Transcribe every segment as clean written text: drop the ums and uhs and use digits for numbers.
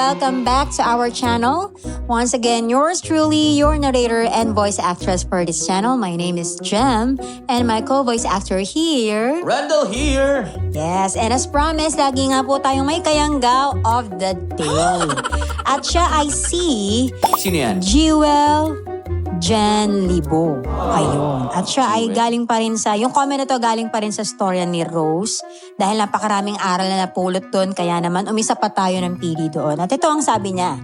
welcome back to our channel. Once again, yours truly, your narrator and voice actress for this channel. My name is Jem, and my co-voice actor here. Randall here! Yes, and as promised, lagi nga po tayong may kayanggaw of the day. At siya ay si Sino yan? Jewel Jen Libo. Ayun. At siya ay galing pa rin sa, yung comment na to galing pa rin sa storya ni Rose. Dahil napakaraming aral na napulot doon, kaya naman umisa pa tayo ng pili doon. At ito ang sabi niya.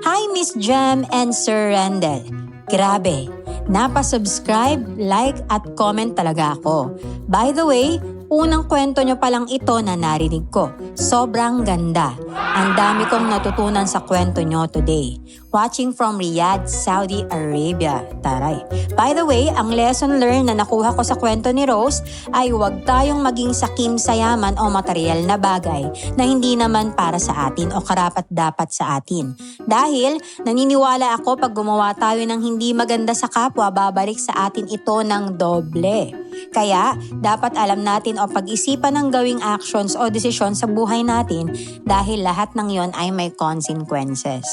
Hi Miss Jem and Sir Randall. Grabe, napasubscribe, like at comment talaga ako. By the way, unang kwento nyo palang ito na narinig ko. Sobrang ganda. Ang dami kong natutunan sa kwento nyo today. Watching from Riyadh, Saudi Arabia. Taray. By the way, ang lesson learned na nakuha ko sa kwento ni Rose ay huwag tayong maging sakim sa yaman o material na bagay na hindi naman para sa atin o karapat-dapat sa atin. Dahil naniniwala ako pag gumawa tayo ng hindi maganda sa kapwa, babalik sa atin ito ng doble. Kaya dapat alam natin o pag-isipan ng gawing actions o desisyon sa buhay natin dahil lahat ng yon ay may consequences.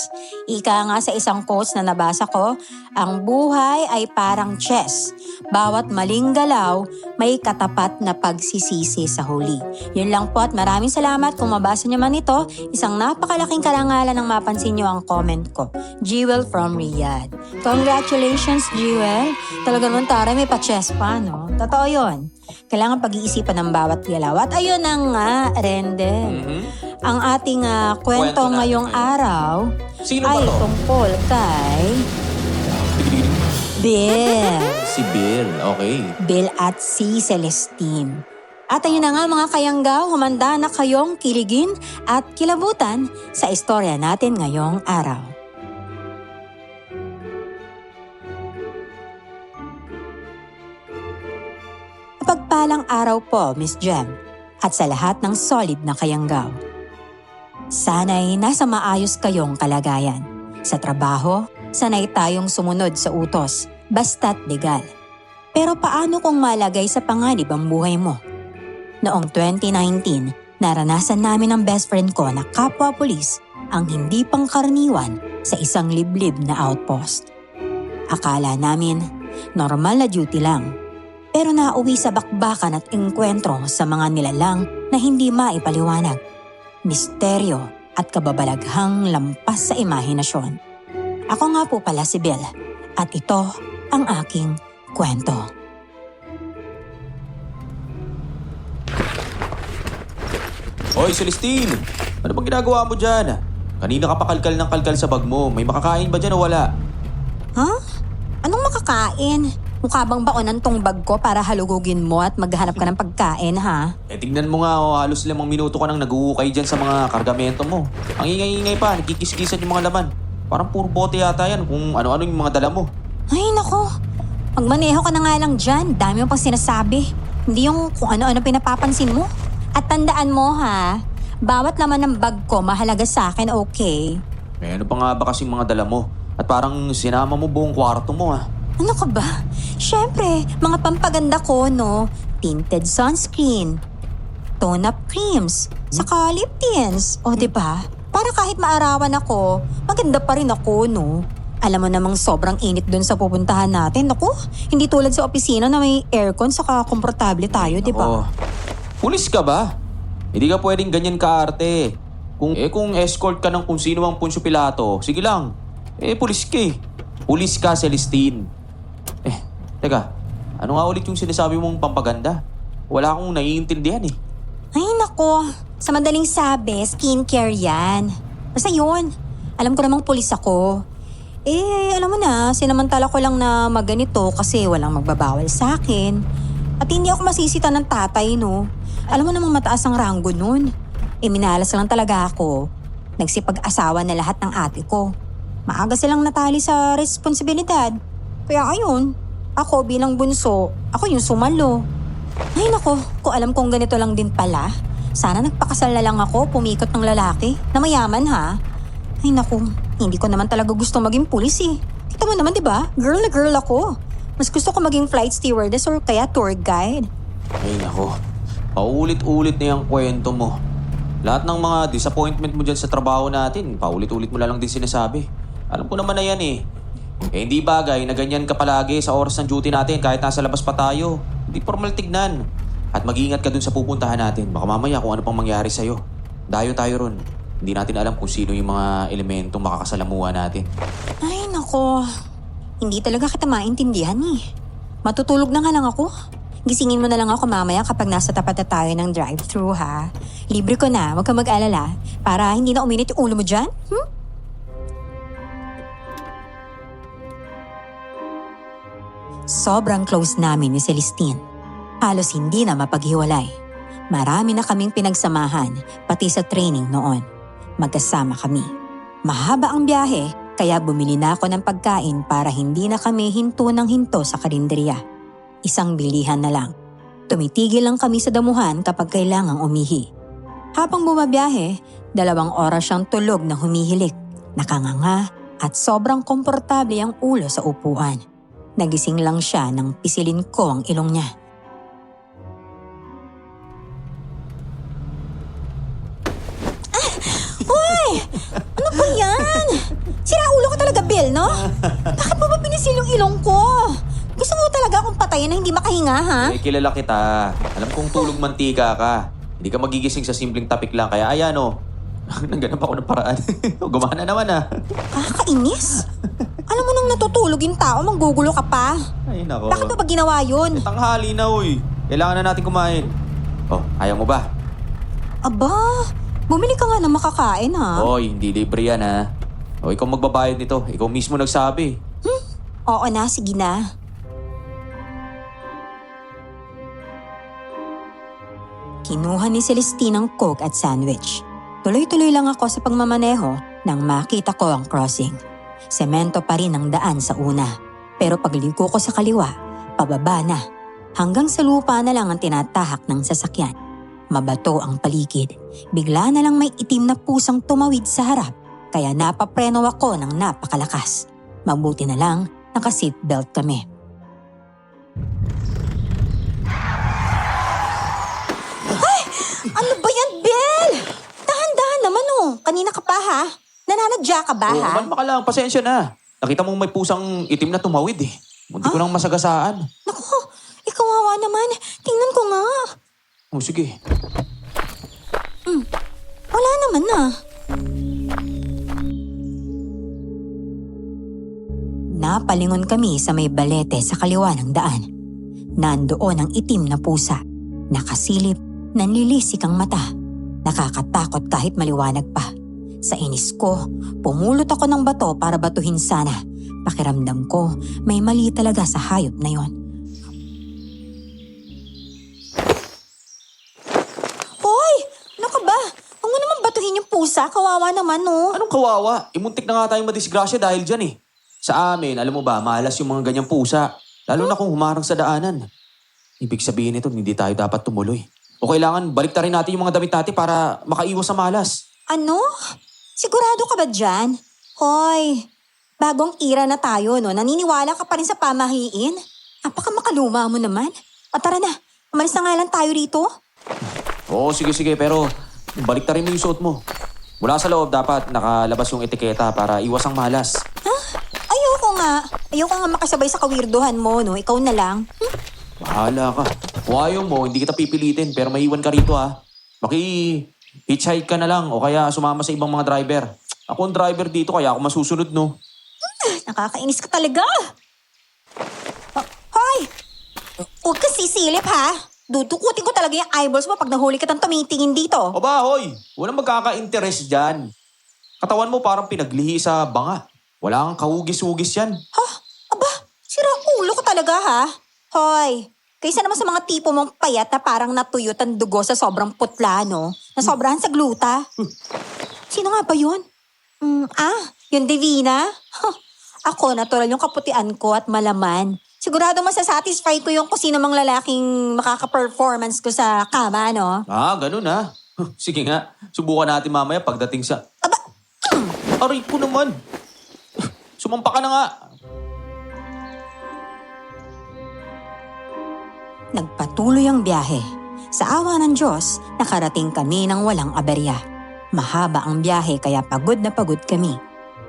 Ika nga sa isang quotes na nabasa ko, ang buhay ay parang chess. Bawat maling galaw, may katapat na pagsisisi sa huli. Yun lang po at maraming salamat kung mabasa niyo man ito. Isang napakalaking karangalan ang mapansin niyo ang comment ko. Jewel from Riyadh. Congratulations, Jewel. Talaga naman taray, may pa-chess pa, no? Totoo yun. Kailangan pag-iisipan ng bawat galaw. At ayun na nga, Rendel. Ang ating kwento ngayong araw Sino ay ba to? tungkol kay Bill. Si Bill, okay. Bill at si Celestine. At ayun na nga mga kayanggaw, humanda na kayong kiligin at kilabutan sa istorya natin ngayong araw. Pagpalang araw po, Miss Jem, at sa lahat ng solid na kayanggaw. Sana'y nasa maayos kayong kalagayan. Sa trabaho, sanay tayong sumunod sa utos, basta't legal. Pero paano kung malagay sa panganib ang buhay mo? Noong 2019, naranasan namin ng best friend ko na kapwa-pulis ang hindi pangkaraniwan sa isang liblib na outpost. Akala namin, normal na duty lang. Pero nauwi sa bakbakan at engkwentro sa mga nilalang na hindi maipaliwanag. Misteryo at kababalaghang lampas sa imahinasyon. Ako nga po pala si Bill at ito ang aking kwento. Hoy, Celestine! Ano bang ginagawa mo dyan? Kanina ka pa kalkal ng kalkal sa bag mo. May makakain ba dyan o wala? Huh? Anong makakain? Mukha bang baonan tong bag ko para halugugin mo at maghanap ka ng pagkain, ha? Tignan mo nga, halos 5 minuto ka nang nag-uukay dyan sa mga kargamento mo. Ang ingay-ingay pa, nagkikis-kisan yung mga laman. Parang puro bote yata yan kung ano-ano yung mga dala mo. Ay, nako. Magmaneho ka na nga lang dyan. Dami mo pang sinasabi. Hindi yung kung ano-ano pinapapansin mo. At tandaan mo, ha? Bawat laman ng bag ko mahalaga sa akin, okay? Ano pa nga ba kasing mga dala mo? At parang sinama mo buong kwarto mo, ha? Ano ka ba? Siyempre, mga pampaganda ko, no? Tinted sunscreen, tone-up creams, saka lip tints. O, diba? Para kahit maarawan ako, maganda pa rin ako, no? Alam mo namang sobrang init dun sa pupuntahan natin. Naku, hindi tulad sa opisina na may aircon saka komportable tayo, diba? Pulis ka ba? Hindi ka pwedeng ganyan kaarte. Kung escort ka ng kung sino mang Punsyo Pilato, sige lang. Pulis ka eh. Pulis ka, Celestine. Teka, ano nga ulit yung sinasabi mong pampaganda? Wala akong naiintindihan eh. Ay, nako. Sa madaling sabi, skincare yan. Basta yun. Alam ko namang pulis ako. Alam mo na, sinamantala ko lang na maganito kasi walang magbabawal sa akin. At hindi ako masisita ng tatay, no? Alam mo namang mataas ang ranggo nun. Minalas lang talaga ako. Nagsipag-asawa na lahat ng ate ko. Maaga silang natali sa responsibilidad. Kaya ayun, ako bilang bunso, ako yung sumalo. Ay nako, kung alam kong ganito lang din pala, sana nagpakasal na lang ako, pumikot ng lalaki, na mayaman ha. Ay nako, hindi ko naman talaga gusto maging pulis eh. Kita mo naman diba, girl na girl ako. Mas gusto ko maging flight stewardess or kaya tour guide. Ay nako, paulit-ulit na yung kwento mo. Lahat ng mga disappointment mo dyan sa trabaho natin, paulit-ulit mo na lang din sinasabi. Alam ko naman na yan eh. Hindi bagay na ganyan ka palagi sa oras ng duty natin kahit nasa labas pa tayo. Hindi formal tignan. At mag-iingat ka dun sa pupuntahan natin. Baka mamaya kung ano pang mangyari sa'yo. Dayo tayo ron. Hindi natin alam kung sino yung mga elementong makakasalamuha natin. Ay, nako. Hindi talaga kita maintindihan eh. Matutulog na nga lang ako. Gisingin mo na lang ako mamaya kapag nasa tapat na tayo ng drive-thru ha. Libre ko na, huwag kang mag-alala. Para hindi na uminit yung ulo mo dyan. Sobrang close namin ni Celestine. Halos hindi na mapaghiwalay. Marami na kaming pinagsamahan, pati sa training noon. Magkasama kami. Mahaba ang biyahe, kaya bumili na ako ng pagkain para hindi na kami hinto ng hinto sa karinderya. Isang bilihan na lang. Tumitigil lang kami sa damuhan kapag kailangang umihi. Habang bumabiyahe, 2 oras siyang tulog na humihilik, nakanganga at sobrang komportable ang ulo sa upuan. Nagising lang siya nang pisilin ko ang ilong niya. Hoy! Ano ba yan? Sira ulo ko talaga, Bill, no? Bakit mo ba pinisil yung ilong ko? Gusto mo talaga akong patayin na hindi makahinga, ha? Kilala kita. Alam kong tulog mantika ka. Hindi ka magigising sa simpleng topic lang. Kaya ayan nagganap ako ng paraan. Gumana naman Kakainis. Alam mo nang natutulog yung tao, manggugulo ka pa. Ay nako. Bakit mo ba ginawa yun? Tanghali na Kailangan na natin kumain. Ayaw mo ba? Aba, bumili ka nga na makakain, ha? Hindi libre yan ikaw magbabayad nito. Ikaw mismo nagsabi. Oo na, sige na. Kinuha ni Celestine ang Coke at sandwich. Tuloy-tuloy lang ako sa pagmamaneho nang makita ko ang crossing. Semento pa rin ang daan sa una. Pero pagligo ko sa kaliwa, pababa na. Hanggang sa lupa na lang ang tinatahak ng sasakyan. Mabato ang paligid. Bigla na lang may itim na pusang tumawid sa harap. Kaya napapreno ako ng napakalakas. Mabuti na lang, naka-seatbelt kami. Ano ba yan, Bill? Dahan-dahan naman Kanina ka pa ha? Nananadya ka ba ha? Kumalma ka lang. Pasensya na. Nakita mong may pusang itim na tumawid Munti ko nang masagasaan. Naku, ikawawa naman. Tingnan ko nga. Sige. Wala naman na. Napalingon kami sa may balete sa kaliwa ng daan. Nandoon ang itim na pusa. Nakasilip, nanlilisik ang mata. Nakakatakot kahit maliwanag pa. Sa inis ko, pumulot ako ng bato para batuhin sana. Pakiramdam ko, may mali talaga sa hayop na yon. Hoy! Ano ka ba? Huwag mo naman batuhin yung pusa. Kawawa naman Anong kawawa? Imuntik na nga tayong madisgrasya dahil dyan Sa amin, alam mo ba, malas yung mga ganyang pusa. Lalo na kung humarang sa daanan. Ibig sabihin nito, hindi tayo dapat tumuloy. O kailangan balik rin natin yung mga damit natin para makaiwas sa malas. Ano? Sigurado ka ba dyan? Hoy, bagong era na tayo, Naniniwala ka pa rin sa pamahiin? Makaluma mo naman. Tara na, umalis na nga lang tayo rito. Oo, sige, pero balik rin mo yung suot mo. Mula sa loob, dapat nakalabas yung etiketa para iwas ang malas. Ayoko nga makasabay sa kawirduhan mo, Ikaw na lang. Bahala ka. Kung ayaw mo, hindi kita pipilitin, pero maiwan ka rito Maki-hitchhike ka na lang o kaya sumama sa ibang mga driver. Ako ang driver dito, kaya ako masusunod, Nakakainis ka talaga. Hoy! Huwag ka sisilip, ha? Dudukutin ko talaga yung eyeballs mo pag nahuli kitang tumitingin dito. Hoy! Walang magkaka-interest dyan. Katawan mo parang pinaglihi sa banga. Wala kang kahugis-hugis yan. Aba, sira ulo ko talaga, ha? Hoy, kaysa naman sa mga tipo mong payat na parang natuyot ang dugo sa sobrang putla, Na sobrahan sa gluta. Sino nga ba yun? Yung Divina? Ako, natural yung kaputian ko at malaman. Sigurado masasatisfy ko yung kung sino mang lalaking makaka-performance ko sa kama, Ganun Sige nga, subukan natin mamaya pagdating sa... Aba! Aray ko naman! Sumampa ka na nga! Nagpatuloy ang biyahe. Sa awa ng Diyos, nakarating kami ng walang aberya. Mahaba ang biyahe kaya pagod na pagod kami.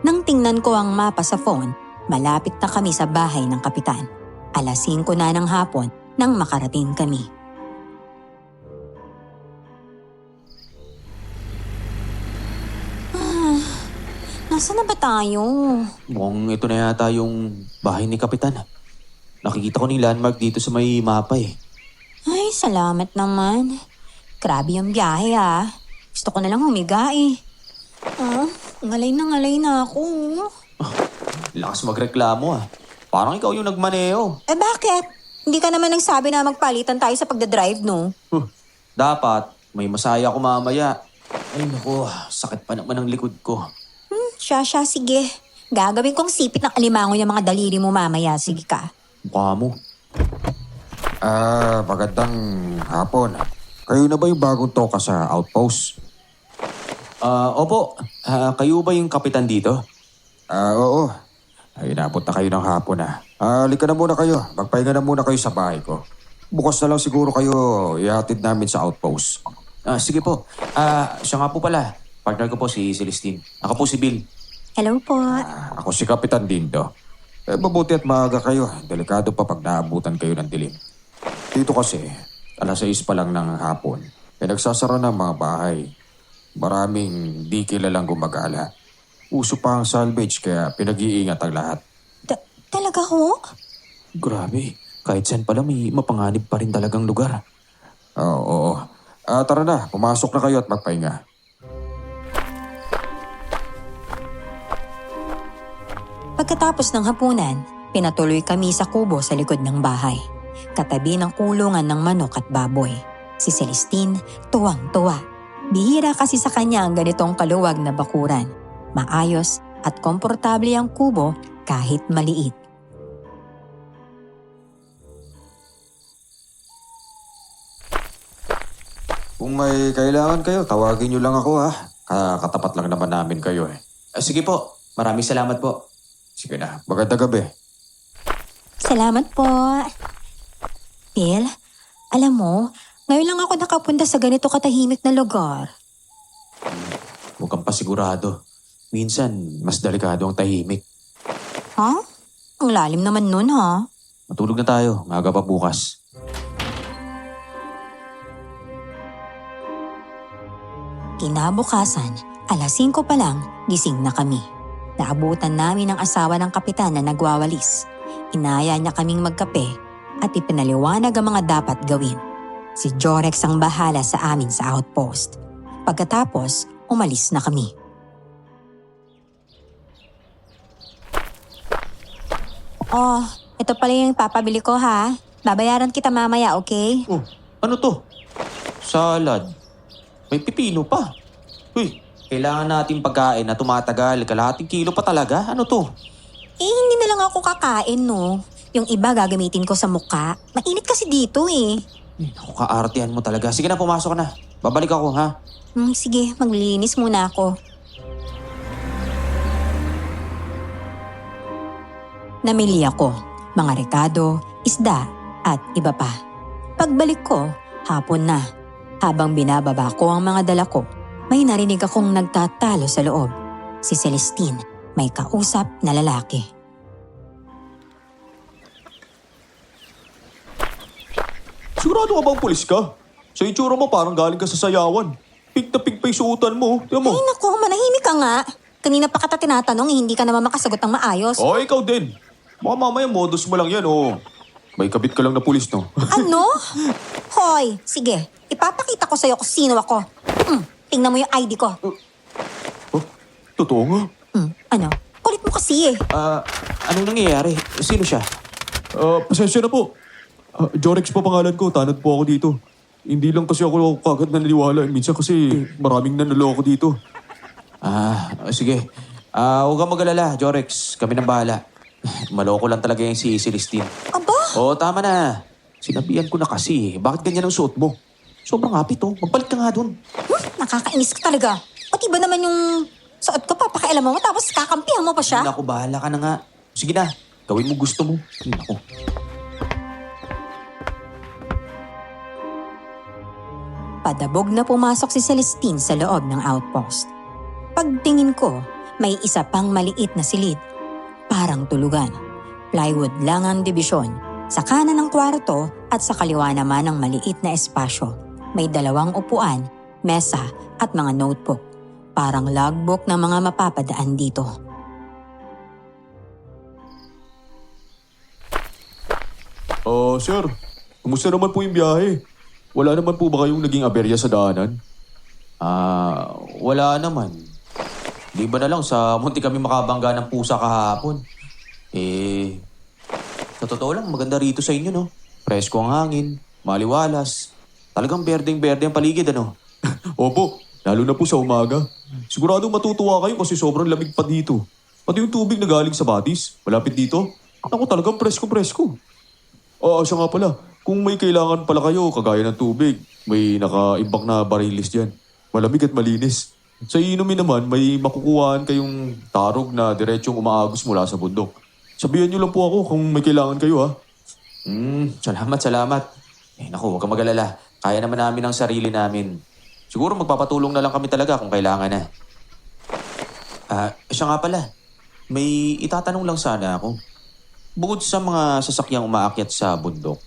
Nang tingnan ko ang mapa sa phone, malapit na kami sa bahay ng kapitan. 5:00 na ng hapon nang makarating kami. Nasaan na ba tayo? Mukhang ito na yata yung bahay ni Kapitan. Nakikita ko ng landmark dito sa may mapa eh. Ay, salamat naman. Grabe yung biyahe Gusto ko na lang humiga eh. Ngalay na ako. Lakas magreklamo Parang ikaw yung nagmaneo. Eh bakit? Hindi ka naman nagsabi na magpalitan tayo sa pagdadrive, no? Dapat, may masaya ako mamaya. Ay naku, sakit pa naman ang likod ko. Siya, sige. Gagawin kong sipit ng alimango yung mga daliri mo mamaya. Sige ka. Mukha mo. Magandang hapon. Kayo na ba yung bagong toka sa outpost? Opo. Kayo ba yung kapitan dito? Oo. Ay, napunta kayo ng hapon halika na muna kayo. Magpahinga na muna kayo sa bahay ko. Bukas na lang siguro kayo ihatid namin sa outpost. Sige po. Siya nga po pala. Partner ko po si Celestine. Ako po si Bill. Hello po. Ako si Kapitan Dindo. Mabuti at maaga kayo. Delikado pa pag naabutan kayo ng dilim. Dito kasi, 6:00 pa lang ng hapon. Nagsasara ng mga bahay. Maraming di kilalang gumagala. Uso pa ang salvage kaya pinag-iingat ang lahat. Talaga ho? Grabe. Kahit saan pala may mapanganib pa rin talagang lugar. Oo. Tara na, pumasok na kayo at magpahinga. Pagkatapos ng hapunan, pinatuloy kami sa kubo sa likod ng bahay. Katabi ng kulungan ng manok at baboy. Si Celestine, tuwang-tuwa. Bihira kasi sa kanya ang ganitong kaluwag na bakuran. Maayos at komportable ang kubo kahit maliit. Kung may kailangan kayo, tawagin nyo lang ako Katapat lang naman namin kayo Sige po. Maraming salamat po. Sige na, magandang gabi. Salamat po. Bill, alam mo, ngayon lang ako nakapunta sa ganito katahimik na lugar. Huwag kang pasigurado. Minsan, mas delikado ang tahimik. Ha? Ang lalim naman nun, ha? Matulog na tayo. Maaga pa bukas. Kinabukasan, 5:00 pa lang, gising na kami. Naabutan namin ang asawa ng kapitan na nagwawalis. Inaya niya kaming magkape at ipinaliwanag ang mga dapat gawin. Si Jorex ang bahala sa amin sa outpost. Pagkatapos, umalis na kami. Oh, ito pala yung papabili ko ha. Babayaran kita mamaya, okay? Oh, ano to? Salad. May pipino pa. Uy, kailangan nating pagkain na tumatagal. Kalahating kilo pa talaga. Ano to? Hindi na lang ako kakain, no? Yung iba gagamitin ko sa muka. Mainit kasi dito eh. Naku, kaartihan mo talaga. Sige na, pumasok ka na. Babalik ako, ha? Sige, maglinis muna ako. Namili ako, mga rekado, isda, at iba pa. Pagbalik ko, hapon na. Habang binababa ko ang mga dala ko, may narinig akong nagtatalo sa loob. Si Celestine, may kausap na lalaki. Sigurado ka bang pulis ka? Sa itsura mo parang galing ka sa sayawan. Pink na pink pa yung suotan mo. Tiyan mo. Ay naku, manahimik ka nga. Kanina pa kita tinatanong, hindi ka naman makasagot ng maayos. Oh, ikaw din. Baka mamaya modus mo lang yan, oh. May kabit ka lang na pulis, no? Ano? Hoy, sige. Ipapakita ko sa'yo kung sino ako. Tingnan mo yung ID ko. Oh, totoo nga. Ano? Kulit mo kasi eh. Anong nangyayari? Sino siya? Pasensya na po. Jorex po pangalan ko, tanod po ako dito. Hindi lang kasi ako kagad naniniwala. Minsan kasi maraming nanloloko dito. Sige. Huwag kang mag-alala, Jorex. Kami nang bahala. Maloko lang talaga yung si Celestine. Aba? Oo, tama na. Sinabihan ko na kasi. Bakit ganyan ang suot mo? Sobrang hapit, oh. Magbalik ka nga dun. Nakakainis ka talaga. Pati ba naman yung suot ko, papakialam mo tapos kakampihan mo pa siya? Naku, bahala ka na nga. Sige na. Gawin mo gusto mo. Naku. Padabog na pumasok si Celestine sa loob ng outpost. Pagtingin ko, may isa pang maliit na silid. Parang tulugan. Plywood lang ang dibisyon. Sa kanan ng kwarto at sa kaliwa naman ang maliit na espasyo. May 2 upuan, mesa at mga notebook. Parang logbook ng mga mapapadaan dito. Sir, kumusta naman po yung biyahe? Wala naman po ba kayong naging aberya sa daanan? Wala naman. Di ba na lang sa munti kami makabangga ng pusa kahapon? Sa totoo lang, maganda rito sa inyo, no? Presko ang hangin, maliwalas. Talagang berdeng-berde ang paligid, ano? Opo, lalo na po sa umaga. Sigurado matutuwa kayo kasi sobrang lamig pa dito. Pati yung tubig na galing sa batis, malapit dito. Ako talagang presko-presko. Siya nga pala, kung may kailangan pala kayo, kagaya ng tubig, may naka-imbak na barilis dyan. Malamig at malinis. Sa inumin naman, may makukuhaan kayong tarog na diretsyong umaagos mula sa bundok. Sabihan niyo lang po ako kung may kailangan kayo, ha? Salamat. Naku, huwag kang mag-alala. Kaya naman namin ang sarili namin. Siguro magpapatulong na lang kami talaga kung kailangan na. Siya nga pala. May itatanong lang sana ako. Bukod sa mga sasakyang umaakyat sa bundok,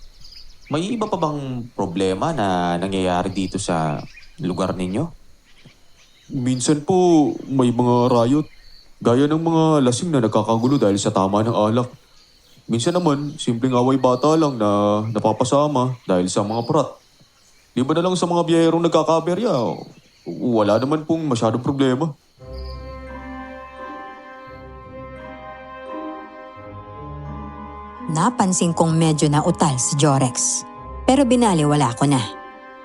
may iba pa bang problema na nangyayari dito sa lugar ninyo? Minsan po, may mga riot. Gaya ng mga lasing na nagkakagulo dahil sa tama ng alak. Minsan naman, simpleng away bata lang na napapasama dahil sa mga prat. Di ba na lang sa mga biyerong nagkakaberya, wala naman pong masyadong problema. Napansin kong medyo nautal si Jorex. Pero binaliwala ko na.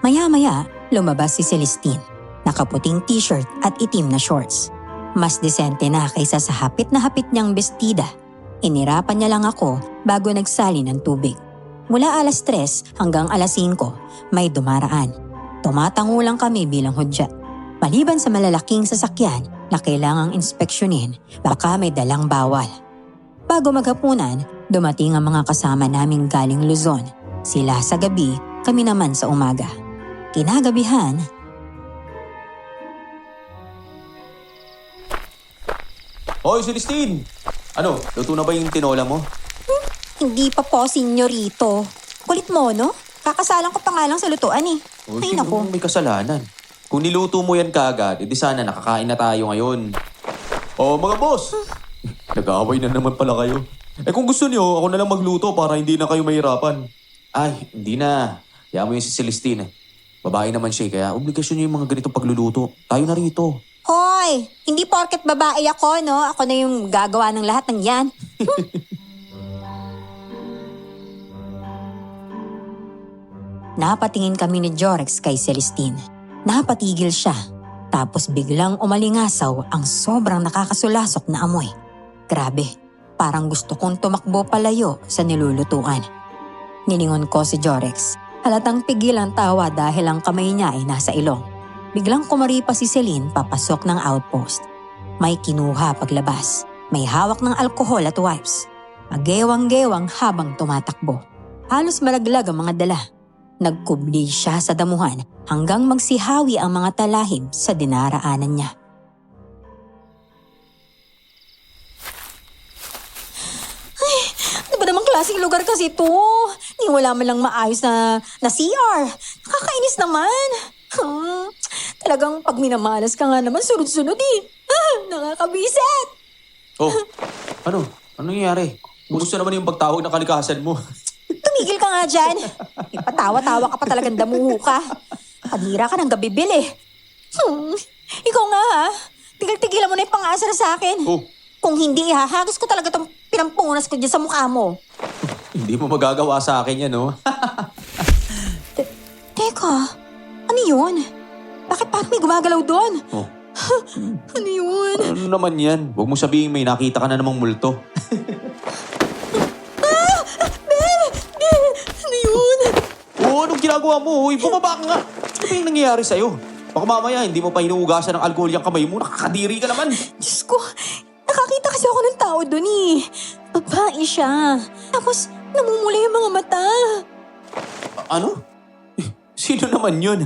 Maya-maya, lumabas si Celestine. Nakaputing t-shirt at itim na shorts. Mas disente na kaysa sa hapit na hapit niyang bestida. Inirapan niya lang ako bago nagsali ng tubig. Mula 3:00 hanggang 5:00, may dumaraan. Tumatango lang kami bilang hudyat. Maliban sa malalaking sasakyan na kailangang inspeksyonin, baka may dalang bawal. Bago maghapunan, dumating ang mga kasama naming galing Luzon. Sila sa gabi, kami naman sa umaga. Kinagabihan, Hoy, Celestine! Ano, luto na ba yung tinola mo? hindi pa po, senyorito. Kulit mo, no? Kakasalan ko pa nga lang sa lutuan eh. Ay, sino naku. may kasalanan? Kung niluto mo yan kaagad, edi sana nakakain na tayo ngayon. Mga boss! Nag-aaway na naman pala kayo. Kung gusto niyo, ako na lang magluto para hindi na kayo mahirapan. Ay, hindi na. Hayaan mo yun si Celestine. Babae naman siya, kaya obligasyon niya yung mga ganitong pagluluto. Tayo na rito. Hoy, hindi porket babae ako, no? Ako na yung gagawa ng lahat ng yan. Napatingin kami ni Jorex kay Celestine. Napatigil siya. Tapos biglang umalingasaw ang sobrang nakakasulasok na amoy. Grabe, parang gusto kong tumakbo palayo sa nilulutuan. Nilingon ko si Jorex. Halatang pigil ang tawa dahil ang kamay niya ay nasa ilong. Biglang kumaripa si Celine papasok ng outpost. May kinuha paglabas. May hawak ng alkohol at wipes. Magewang-gewang habang tumatakbo. Halos malaglag ang mga dala. Nagkubli siya sa damuhan hanggang magsihawi ang mga talahib sa dinaraanan niya. Ay, ano ba namang klaseng lugar kasi ito? Ni wala man lang maayos na CR. Nakakainis naman. Talagang pag minamalas ka nga naman, sunod-sunod eh. Nakakabisit. Ano? Anong nangyayari? Gusto naman yung pagtawag na kalikasan mo. Tumigil ka nga dyan. Ipatawa-tawa ka pa talagang damuho ka. Panira ka ng gabibil eh. Ikaw nga ha. Tigil-tigilan mo na yung pang-asar sa akin. Kung hindi, hahagos ko talaga itong pinampunas ko dyan sa mukha mo. Hindi mo magagawa sa akin yan, no? Teka, ano yun? Bakit parang may gumagalaw doon? Ano yun? Ano naman yan? Huwag mo sabihin may nakita ka na namang multo. Ano yun? Anong ginagawa mo? Uy, bumaba ka nga. Ano ba yung nangyayari sa'yo? Baka mamaya, hindi mo pa hinuugasan ng alcohol yung kamay mo. Nakakadiri ka naman. Diyos ko, nakakita kasi ako ng tao doon eh. Babae siya. Tapos, namumula yung mga mata. Ano? Sino naman yun?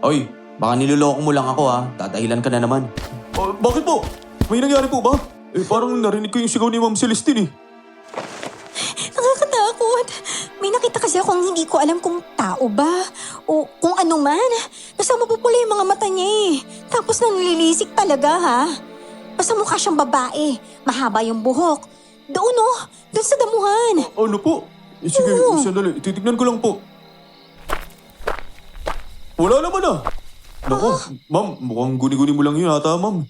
Oy, baka niloloko mo lang ako ha. Dadahilan ka na naman. Bakit po? May nangyari po ba? Parang narinig ko yung sigaw ni Ma'am Celestine eh. Nakakatakot. May nakita kasi akong hindi ko alam kung tao ba o kung ano man. Basta mapupula yung mga mata niya eh. Tapos nanlilisik talaga ha. Basta mukha siyang babae. Mahaba yung buhok. Doon doon sa damuhan. Ano po? Sige, sandali. Titignan ko lang po. Wala naman ah. Naku, ma'am, mukhang guni-guni mo lang yun ata, ma'am.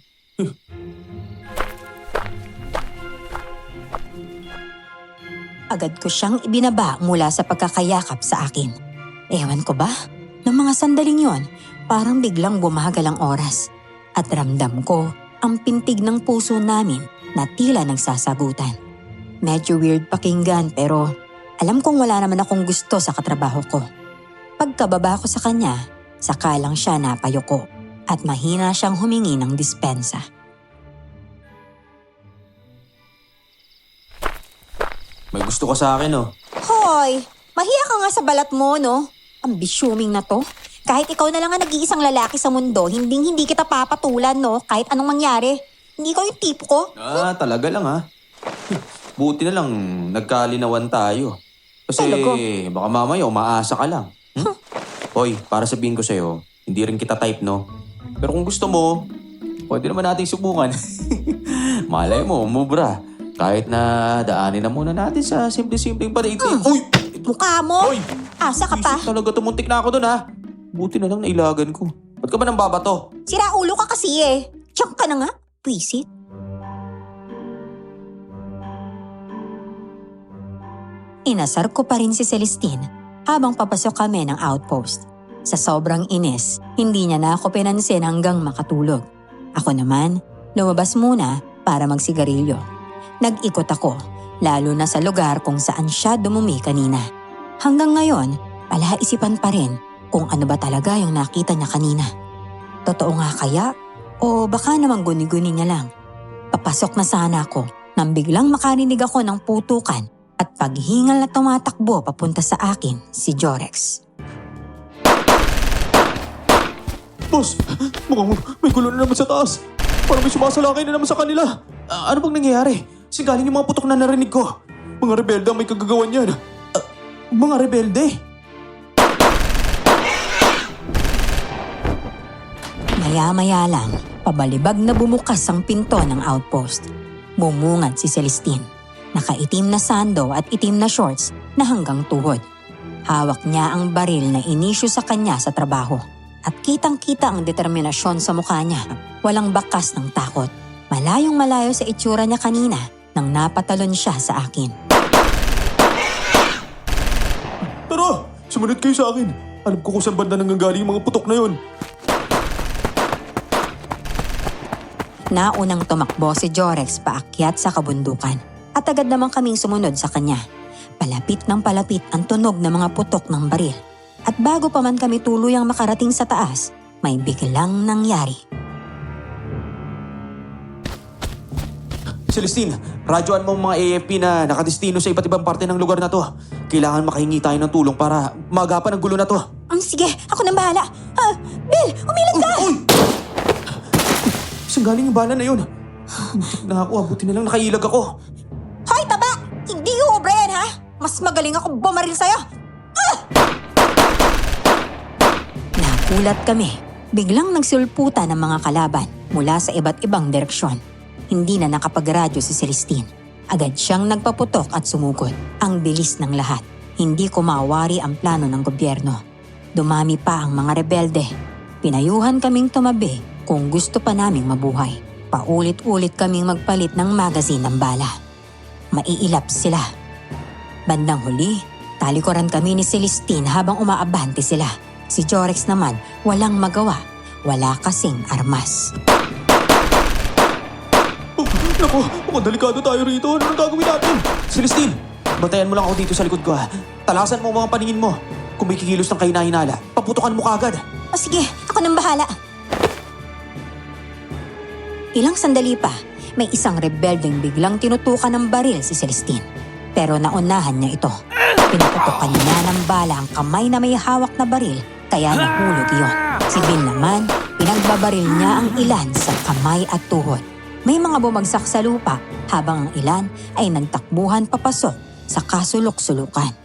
Agad ko siyang ibinaba mula sa pagkakayakap sa akin. Ewan ko ba? Noong mga sandaling yon, parang biglang bumagal ang oras. At ramdam ko ang pintig ng puso namin na tila nagsasagutan. Medyo weird pakinggan pero alam kong wala naman akong gusto sa katrabaho ko. Pagkababa ko sa kanya, saka lang siya napayuko at mahina siyang humingi ng dispensa. May gusto ka sa akin oh. Hoy, mahiya ka nga sa balat mo, no? Ambisyuming na to. Kahit ikaw na lang ang nag-iisang lalaki sa mundo, hindi kita papatulan, no? Kahit anong mangyari. Hindi ko yung tipo ko. Talaga lang ha. Buti na lang nagkalinawan tayo. Kasi Talaga? baka mamaya umaasa ka lang. Hoy, para sabihin ko sa'yo, hindi rin kita type no. Pero kung gusto mo, pwede naman nating subukan. Malay mo, mubra. Kahit na daanin na muna natin sa simple-simpleng padating. Uy! Mukha mo! Hoy! Asa ka pa? Isip talaga tumuntik na ako dun ha. Buti na lang nailagan ko. Ba't ka ba nang babato? Sira ulo ka kasi eh. Tiyak ka na nga. Pwisit. Inasar ko pa rin si Celestine habang papasok kami ng outpost. Sa sobrang inis, hindi niya na ako pinansin hanggang makatulog. Ako naman, lumabas muna para magsigarilyo. Nag-ikot ako, lalo na sa lugar kung saan siya dumumi kanina. Hanggang ngayon, palaisipan pa rin kung ano ba talaga yung nakita niya kanina. Totoo nga kaya? O baka naman guni-guni niya lang? Papasok na sana ako nang biglang makarinig ako ng putukan at paghingal na tumatakbo papunta sa akin si Jorex. Boss, mukhang may gulo na naman sa taas. Parang may sumasalakay na naman sa kanila. Ano bang nangyayari? Galing yung mga putok na narinig ko. Mga rebelde ang may kagagawan yan. Mga rebelde? Maya-maya lang, pabalibag na bumukas ang pinto ng outpost. Bumungad si Celestine. Nakaitim na sando at itim na shorts na hanggang tuhod. Hawak niya ang baril na inisyu sa kanya sa trabaho. At kitang-kita ang determinasyon sa mukha niya. Walang bakas ng takot. Malayong malayo sa itsura niya kanina nang napatalon siya sa akin. Tara, sumunod kayo sa akin. Alam ko kung saan banda nanggagaling yung mga putok na yon. Naunang tumakbo si Jorex paakyat sa kabundukan at agad naman kaming sumunod sa kanya. Palapit ng palapit ang tunog ng mga putok ng baril. At bago pa man kami tuluyang makarating sa taas, may biglang nangyari. Celestine, radyoan mo ang mga AFP na nakadestino sa iba't ibang parte ng lugar na to. Kailangan makahingi tayo ng tulong para magapan ang gulo na to. Sige, ako nang bahala. Bill, umilag ka! Uy! Saan galing yung bala na yun? Muntik na ako, buti na lang nakailag ako. Hoy, taba! Hindi ubra yan, ha? Mas magaling ako bumaril sa'yo. Nakulat kami. Biglang nagsulputan ng mga kalaban mula sa iba't ibang direksyon. Hindi na nakapagradyo si Celestine. Agad siyang nagpaputok at sumugod. Ang bilis ng lahat. Hindi ko mawari ang plano ng gobyerno. Dumami pa ang mga rebelde. Pinayuhan kaming tumabi kung gusto pa naming mabuhay. Paulit-ulit kaming magpalit ng magazine ng bala. Maiilap sila. Bandang huli, talikuran kami ni Celestine habang umaabante sila. Si Jorex naman walang magawa. Wala kasing armas. Naku, mukhang delikado tayo rito. Ano ang gagawin natin? Celestine, bantayan mo lang ako dito sa likod ko ha. Talasan mo ang mga paningin mo. Kung may kikilos ng kahinahinala, paputukan mo kagad. Sige, ako nang bahala. Ilang sandali pa, may isang rebeldeng biglang tinutukan ng baril si Celestine. Pero naunahan niya ito. Pinutukan niya ng bala ang kamay na may hawak na baril kaya nahulog iyon. Si Bill naman, pinagbabaril niya ang ilan sa kamay at tuhod. May mga bumagsak sa lupa habang ang ilan ay nagtakbuhan papasok sa kasulok-sulukan.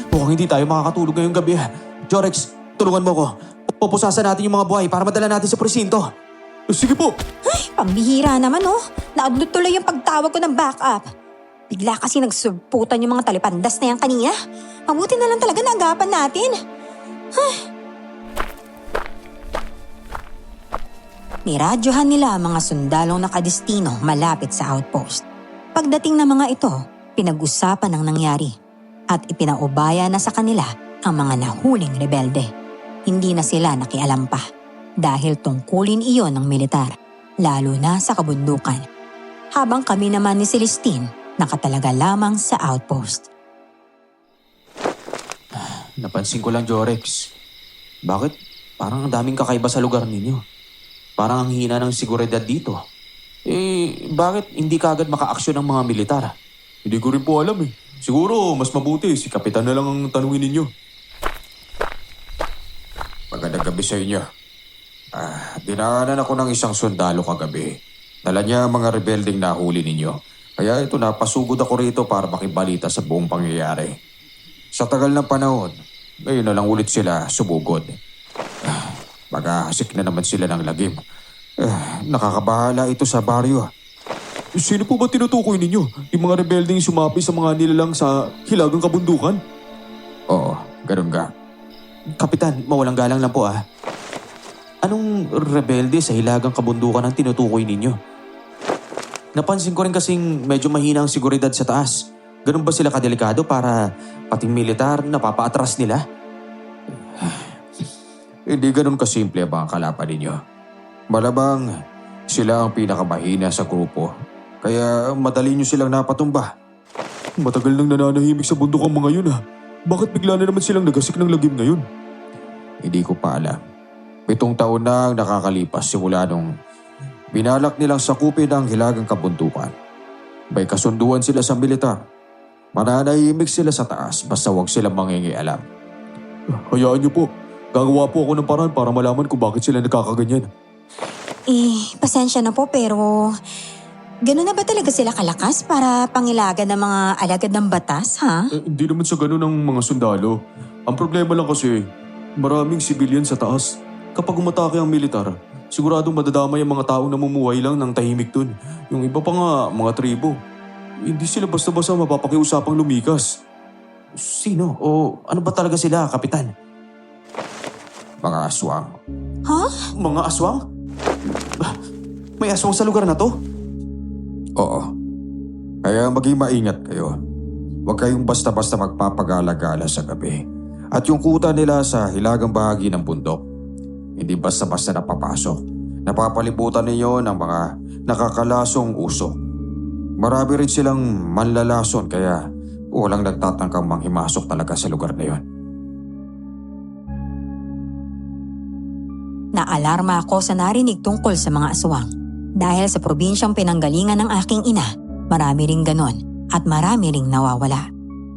Mukhang hindi tayo makakatulog ngayong gabi. Jorex, tulungan mo ko. Pupusasan natin yung mga buhay para madala natin sa presinto. Sige po. Ay, pambihira naman oh. Naabot tuloy yung pagtawag ko ng backup. Bigla kasi nagsubputan yung mga talipandas na yan kanina. Mabuti na lang talaga naagapan natin. Niradyohan nila ang mga sundalong nakadestino malapit sa outpost. Pagdating ng mga ito, pinag-usapan ang nangyari at ipinaubaya na sa kanila ang mga nahuling rebelde. Hindi na sila nakialam pa dahil tungkulin iyon ng militar, lalo na sa kabundukan. Habang kami naman ni Celestine nakatalaga lamang sa outpost. Napansin ko lang, Jorex. Bakit parang ang daming kakaiba sa lugar ninyo? Parang ang hina ng seguridad dito. Bakit hindi kaagad maka-aksyon ng mga militar? Hindi ko rin po alam eh. Siguro mas mabuti si Kapitan na lang ang tanungin ninyo. Magandang gabi sa inyo. Dinaanan ako ng isang sundalo kagabi. Dala niya ang mga rebelding nahuli ninyo. Kaya ito napasugod ako rito para makibalita sa buong pangyayari. Sa tagal ng panahon, ngayon na lang ulit sila sumugod. Maghahasik na naman sila ng lagim. Nakakabahala ito sa baryo. Sino po ba tinutukoy ninyo? Yung mga rebelding sumapi sa mga nilalang sa hilagang kabundukan? Oo, ganun nga. Kapitan, mawalang galang lang po Anong rebelde sa hilagang kabundukan ang tinutukoy ninyo? Napansin ko rin kasing medyo mahina ang seguridad sa taas. Ganun ba sila kadelikado para pating militar napapaatras nila? Hindi ganun kasimple ba ang kalaban ninyo? Malabang sila ang pinakamahina sa grupo. Kaya madali nyo silang napatumba. Matagal nang nananahimik sa bundok ang mga yun Bakit bigla na naman silang nagasik ng lagim ngayon? Hindi ko pa alam. 7 taon na ang nakakalipas simula nung binalak nilang sakupin ang hilagang kabundukan. May kasunduan sila sa militar. Mananahimik sila sa taas basta huwag silang mangingialam. Hayaan niyo po. Gagawa po ako ng paraan para malaman kung bakit sila nagkakaganyan. Pasensya na po pero gano'n na ba talaga sila kalakas para pangilagan ng mga alagad ng batas, ha? Hindi naman sa ganun ang mga sundalo. Ang problema lang kasi, maraming sibilyan sa taas. Kapag umatake ang militar, siguradong madadamay ang mga taong namumuhay lang ng tahimik dun. Yung iba pa nga, mga tribo. Hindi sila basta-basta mapapakiusapang lumikas. Sino? O ano ba talaga sila, Kapitan? Mga aswang. Ha? Mga aswang? May aswang sa lugar na to? Oo. Kaya maging maingat kayo. Huwag kayong basta-basta magpapagala-gala sa gabi. At yung kuta nila sa hilagang bahagi ng bundok, hindi basta-basta napapasok. Napapalibutan ninyo ng mga nakakalasong usok. Marami rin silang manlalason kaya walang nagtatangkang manghimasok talaga sa lugar na yon. Naalarma ako sa narinig tungkol sa mga aswang. Dahil sa probinsyang pinanggalingan ng aking ina, marami ring ganon at marami ring nawawala.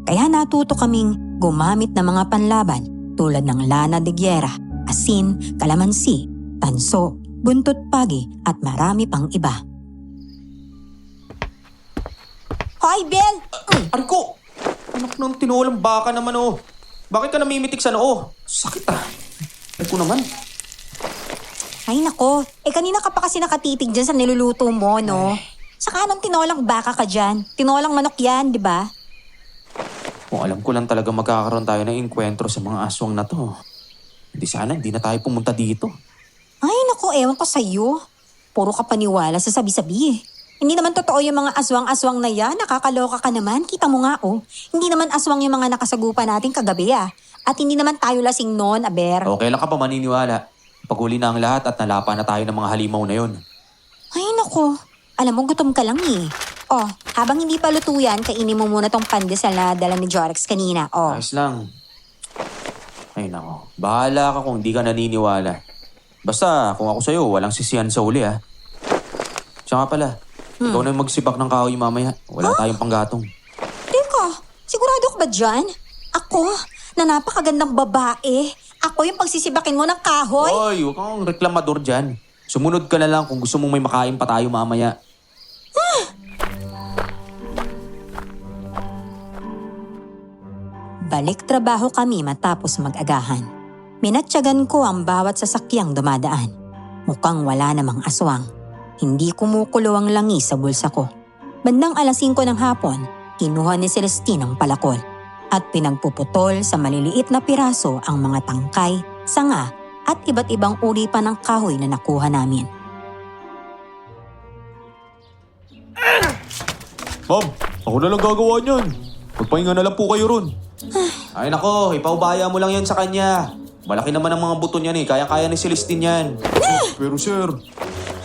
Kaya natuto kaming gumamit ng mga panlaban tulad ng lana de gyera, asin, kalamansi, tanso, buntot pagi at marami pang iba. Hoy, Bill! Arko! Anak ng tinulang baka naman Bakit ka namimitik sa noo? Sakit Ako naman. Ay nako, kanina ka pa kasi nakatitig dyan sa niluluto mo, no? Saka anong tinolang baka ka dyan? Tinolang manok yan, di ba? Kung alam ko lang talaga magkakaroon tayo ng enkwentro sa mga aswang na to. Hindi na tayo pumunta dito. Ay nako, ewan ko sa'yo. Puro ka paniwala sa sabi-sabi Hindi naman totoo yung mga aswang-aswang na yan. Nakakaloka ka naman. Kita mo nga Hindi naman aswang yung mga nakasagupa natin kagabi At hindi naman tayo lasing noon, Aber. Okay lang ka pa maniniwala. Paguli na ang lahat at nalapa na tayo ng mga halimaw na yon. Ay nako, alam mo gutom ka lang habang hindi pa luto yan, kainin mo muna tong pandesal na dala ni Jorex kanina. Ayos lang. Ay nako, bahala ka kung hindi ka naniniwala. Basta kung ako sa'yo, walang sisihan sa uli Siya nga pala, ikaw na yung magsibak ng kahoy mamaya. Wala tayong panggatong. Teka, sigurado ka ba dyan? Ako? Na napakagandang babae? Ako yung pagsisibakin mo ng kahoy? Hoy, huwag kang reklamador dyan. Sumunod ka na lang kung gusto mong may makain pa tayo mamaya. Balik trabaho kami matapos mag-agahan. Minatyagan ko ang bawat sasakyang dumadaan. Mukhang wala namang aswang. Hindi kumukulo ang langis sa bulsa ko. Bandang 5:00 ng hapon, kinuha ni Celestine ang palakol at pinagpuputol sa maliliit na piraso ang mga tangkay, sanga at iba't ibang uri pa ng kahoy na nakuha namin. Ma'am, ako na lang gagawa niyan. Magpahinga na lang po kayo ron. Ay nako, ipaubaya mo lang yan sa kanya. Malaki naman ang mga buto niyan eh. Kaya-kaya ni Celestine yan. Pero sir,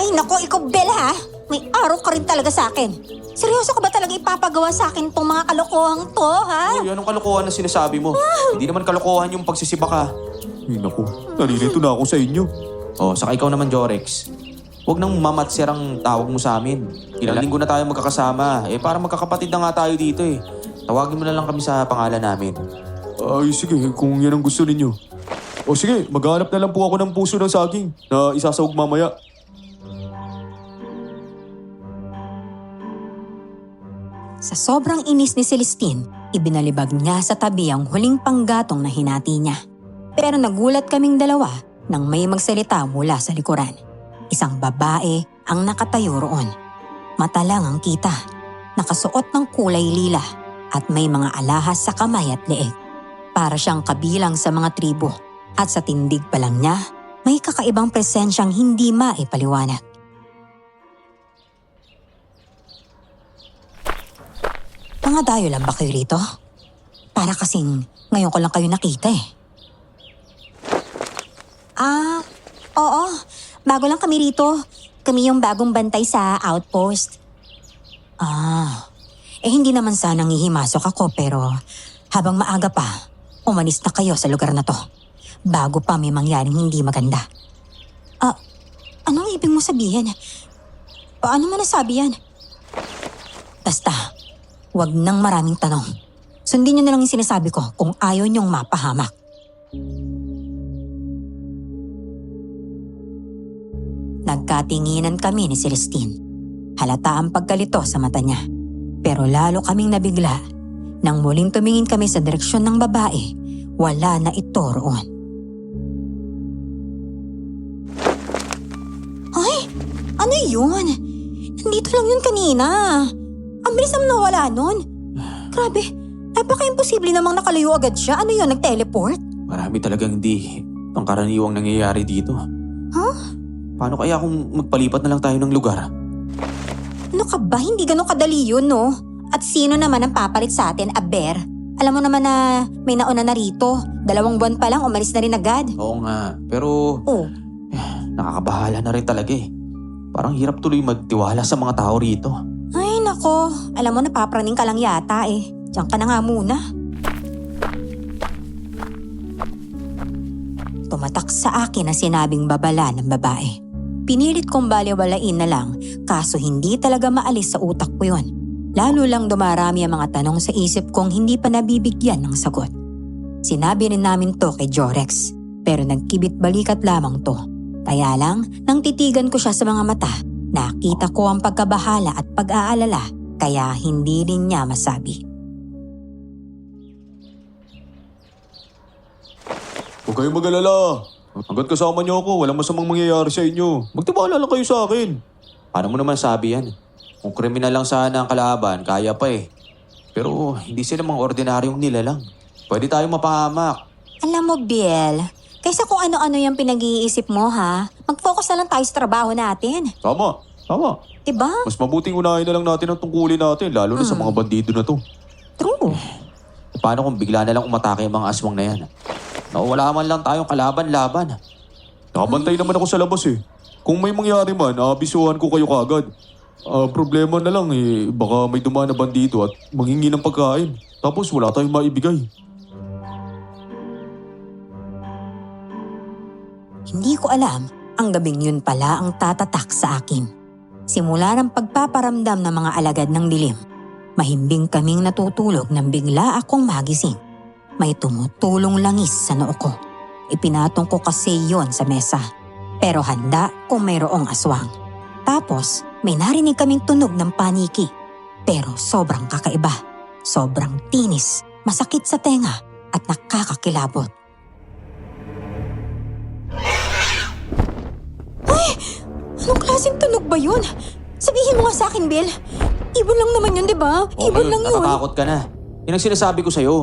Ay nako, ikaw Bella ha? May araw ka rin talaga sa akin. Seryoso ka ba talaga ipapagawa sa akin tong mga kalokohang to, ha? Uy, anong kalokohan na sinasabi mo? Hindi naman kalokohan yung pagsisiba ka. ay naku, nalilito na ako sa inyo. Oh, saka ikaw naman, Jorex. Huwag nang mamatsir ang tawag mo sa amin. Ilang linggo na tayo magkakasama. Para magkakapatid na nga tayo dito eh. Tawagin mo na lang kami sa pangalan namin. Ay sige, kung yan ang gusto ninyo. O sige, maghanap na lang po ako ng puso ng saging na isasawag mamaya. Sa sobrang inis ni Celestine, ibinalibag niya sa tabi ang huling panggatong na hinati niya. Pero nagulat kaming dalawa nang may magsalita mula sa likuran. Isang babae ang nakatayo roon. Mata lang ang kita, nakasuot ng kulay lila at may mga alahas sa kamay at leeg. Para siyang kabilang sa mga tribo at sa tindig pa lang niya, may kakaibang presensyang hindi maipaliwanag. Mga dayo lang ba kayo rito? Para kasing ngayon ko lang kayo nakita eh. Oo. Bago lang kami rito. Kami yung bagong bantay sa outpost. Hindi naman sanang hihimasok ako pero habang maaga pa, umalis na kayo sa lugar na to. Bago pa may mangyaring hindi maganda. Anong ibig mo sabihin? Paano mo nasabi yan? Basta, wag nang maraming tanong. Sundin niyo na lang yung sinasabi ko kung ayaw niyong mapahamak. Nagkatinginan kami ni Celestine. Halata ang pagkalito sa mata niya. Pero lalo kaming nabigla nang muling tumingin kami sa direksyon ng babae. Wala na ito roon. Ay! Ano yun? Nandito lang yun kanina. Ang bilis naman nawala nun. Grabe, napaka-imposible namang nakalayo agad siya. Ano yun, nag-teleport? Marami talagang hindi pangkaraniwang nangyayari dito. Paano kaya kung magpalipat na lang tayo ng lugar? Ano ka ba? Hindi ganun kadali yun, no? At sino naman ang papalit sa atin, Aber? Alam mo naman na may nauna na rito. 2 buwan pa lang, umalis na rin agad. Oo nga, pero nakakabahala na rin talaga eh. Parang hirap tuloy magtiwala sa mga tao rito. Ay, nako. Alam mo, napapraning ka lang yata eh. Diyan ka na nga muna. Tumatak sa akin ang sinabing babala ng babae. Pinilit kong baliwalain na lang, kaso hindi talaga maalis sa utak ko yun. Lalo lang dumarami ang mga tanong sa isip kong hindi pa nabibigyan ng sagot. Sinabi rin namin to kay Jorex, pero nagkibit balikat lamang to. Kaya lang, nang titigan ko siya sa mga mata, nakita ko ang pagkabahala at pag-aalala, kaya hindi rin niya masabi. Huwag kayong mag-alala. Hanggat kasama niyo ako, walang masamang mangyayari sa inyo. Magtiwala lang kayo sa akin. Paano mo naman sabi yan? Kung kriminal lang sana ang kalaban, kaya pa eh. Pero hindi sila mga ordinaryong nilalang. Pwede tayong mapahamak. Alam mo, Biel, kaysa kung ano-ano yung pinag-iisip mo ha, mag-focus na lang tayo sa trabaho natin. Tama. Diba? Mas mabuting unahin na lang natin ang tungkulin natin, lalo na sa mga bandido na to. True. Paano kung bigla na lang umatake ang mga aswang na yan? Wala man lang tayong kalaban-laban. Nakabantay naman ako sa labas eh. Kung may mangyari man, aabisuhan ko kayo kagad. Problema na lang eh, baka may dumaan na bandido at manghingi ng pagkain. Tapos wala tayong maibigay. Hindi ko alam, ang gabing yun pala ang tatatak sa akin. Simula ng pagpaparamdam ng mga alagad ng dilim, mahimbing kaming natutulog nang bigla akong magising. May tumutulong langis sa noo ko. Ipinatong ko kasi yon sa mesa. Pero handa kung mayroong aswang. Tapos may narinig kaming tunog ng paniki. Pero sobrang kakaiba. Sobrang tinis, masakit sa tenga at nakakakilabot. Ay! Anong klaseng tunog ba yun? Sabihin mo nga sa akin, Bill. Ibon lang naman yun, di ba? Ibon lang yun. Natatakot ka na. Yan ang sinasabi ko sa'yo.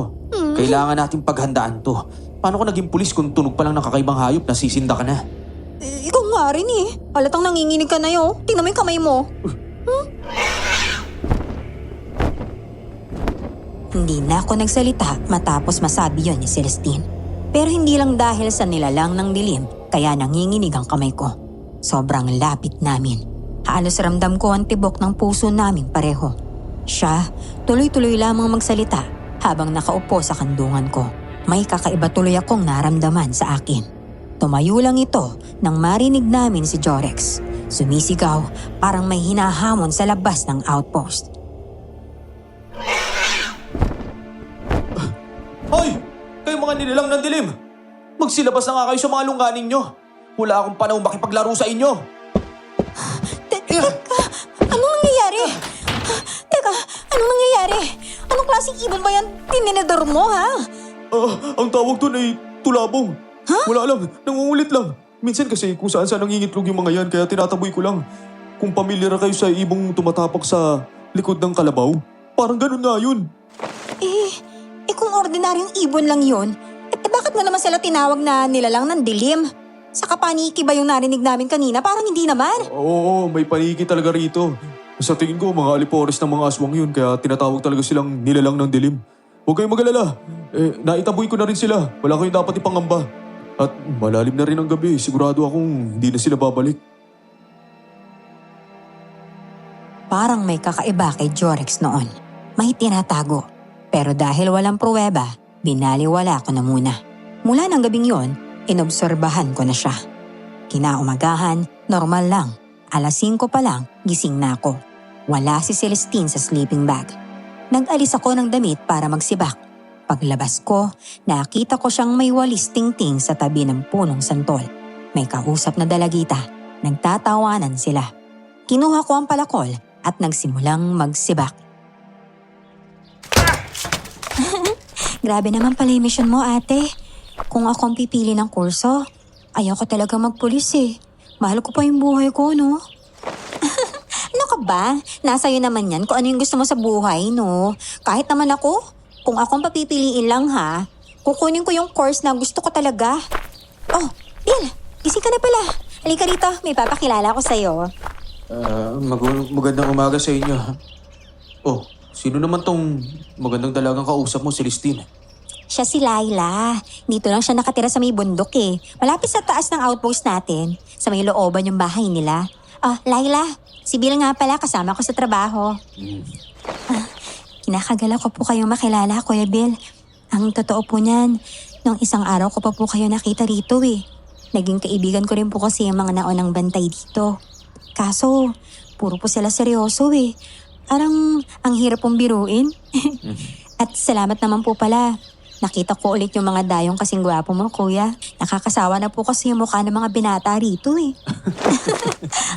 Kailangan nating paghandaan to. Paano ka naging pulis kung tunog pa lang ng kakaibang hayop, nasisinda ka na? Ikaw nga rin eh. Halatang nanginginig ka na yun. Tingnan mo yung kamay mo. Hindi na ako nagsalita matapos masabi yon ni Celestine. Pero hindi lang dahil sa nilalang ng dilim, kaya nanginginig ang kamay ko. Sobrang lapit namin. Halos ramdam ko ang tibok ng puso namin pareho. Siya, tuloy-tuloy lamang magsalita habang nakaupo sa kandungan ko. May kakaiba tuloy akong naramdaman sa akin. Tumayo lang ito nang marinig namin si Jorex. Sumisigaw, parang may hinahamon sa labas ng outpost. Hoy! Kayo mga nilalang ng dilim! Magsilabas na nga kayo sa mga lungganing nyo. Wala akong panahon makipaglaro sa inyo. Teka, anong nangyayari? Teka, anong nangyayari? Anong klaseng ibon ba yan tininador mo, ha? Ang tawag doon ay tulabong. Wala lang, nangungulit lang. Minsan kasi kung saan nangingitlog yung mga yan kaya tinataboy ko lang. Kung pamilyar kayo sa ibong tumatapak sa likod ng kalabaw, parang ganun nga yun. Kung ordinaryong ibon lang yun, bakit mo naman sila tinawag na nilalang ng dilim? Sa kapaniki ba yung narinig namin kanina? Parang hindi naman. Oo, may paniki talaga rito. Sa tingin ko, mga alipores ng mga aswang yun kaya tinatawag talaga silang nilalang ng dilim. Huwag kayong mag-alala. Naitaboy ko na rin sila. Wala kayong dapat ipangamba. At malalim na rin ang gabi. Sigurado akong hindi na sila babalik. Parang may kakaiba kay Jorex noon. May tinatago. Pero dahil walang pruweba, binaliwala ko na muna. Mula ng gabing yon, inobserbahan ko na siya. Kinaumagahan, normal lang. 5:00 pa lang, gising na ako. Wala si Celestine sa sleeping bag. Nag-alis ako ng damit para magsibak. Paglabas ko, nakita ko siyang may walis tingting sa tabi ng punong santol. May kausap na dalagita. Nagtatawanan sila. Kinuha ko ang palakol at nagsimulang magsibak. Grabe naman pala yung mission mo, ate. Kung ako ang pipili ng kurso, ayoko talaga magpulis eh. Mahal ko pa yung buhay ko, no? Ano ka ba? Nasa iyo naman yan kung ano yung gusto mo sa buhay, no? Kahit naman ako, kung akong papipiliin lang ha, kukunin ko yung course na gusto ko talaga. Oh, Bill, gising ka na pala. Halika rito, may papakilala ko sa'yo. Magandang umaga sa inyo. Oh, sino naman tong magandang dalagang kausap mo, Celestine? Siya si Laila. Dito lang siya nakatira sa may bundok eh. Malapit sa taas ng outpost natin. Sa may looban yung bahay nila. Oh, Laila, si Bill nga pala kasama ko sa trabaho. Kinakagala ko po kayong makilala, Kuya Bill. Ang totoo po niyan, nung isang araw ko pa po kayo nakita rito eh. Naging kaibigan ko rin po kasi yung mga naunang bantay dito. Kaso, puro po sila seryoso eh. Parang ang hirap pong biruin. At salamat naman po pala. Nakita ko ulit yung mga dayong kasing gwapo mo, kuya. Nakakasawa na po kasi yung mukha ng mga binata rito eh.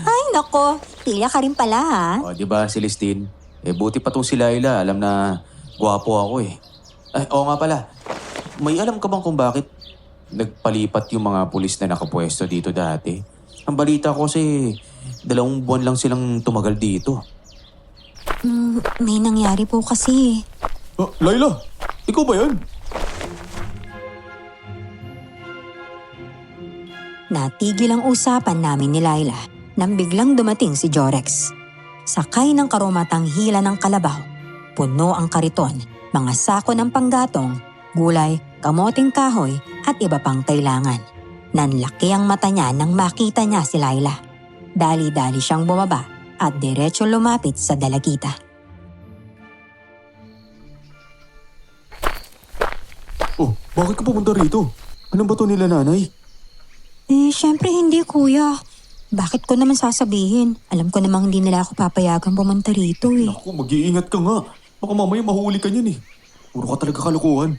Ay, nako. Pilya ka rin pala ha. O, di ba, Celestine? Buti pa tong si Laila. Alam na gwapo ako eh. Ay, oo nga pala. May alam ka bang kung bakit nagpalipat yung mga pulis na nakapwesto dito dati? Ang balita ko kasi 2 buwan lang silang tumagal dito. May nangyari po kasi. Laila, ikaw ba yan? Natigil ang usapan namin ni Laila nang biglang dumating si Jorex. Sakay ng karumatang hila ng kalabaw, puno ang kariton, mga sako ng panggatong, gulay, kamoting kahoy at iba pang kailangan. Nanlaki ang mata niya nang makita niya si Laila. Dali-dali siyang bumaba at diretso lumapit sa dalagita. Oh, bakit ka pumunta rito? Anong ba to nila nanay? Syempre hindi kuya. Bakit ko naman sasabihin? Alam ko namang hindi nila ako papayagan pumunta rito eh. Naku, mag-iingat ka nga. Baka mamaya mahuli ka niyan eh. Puro ka talaga kalukuhan.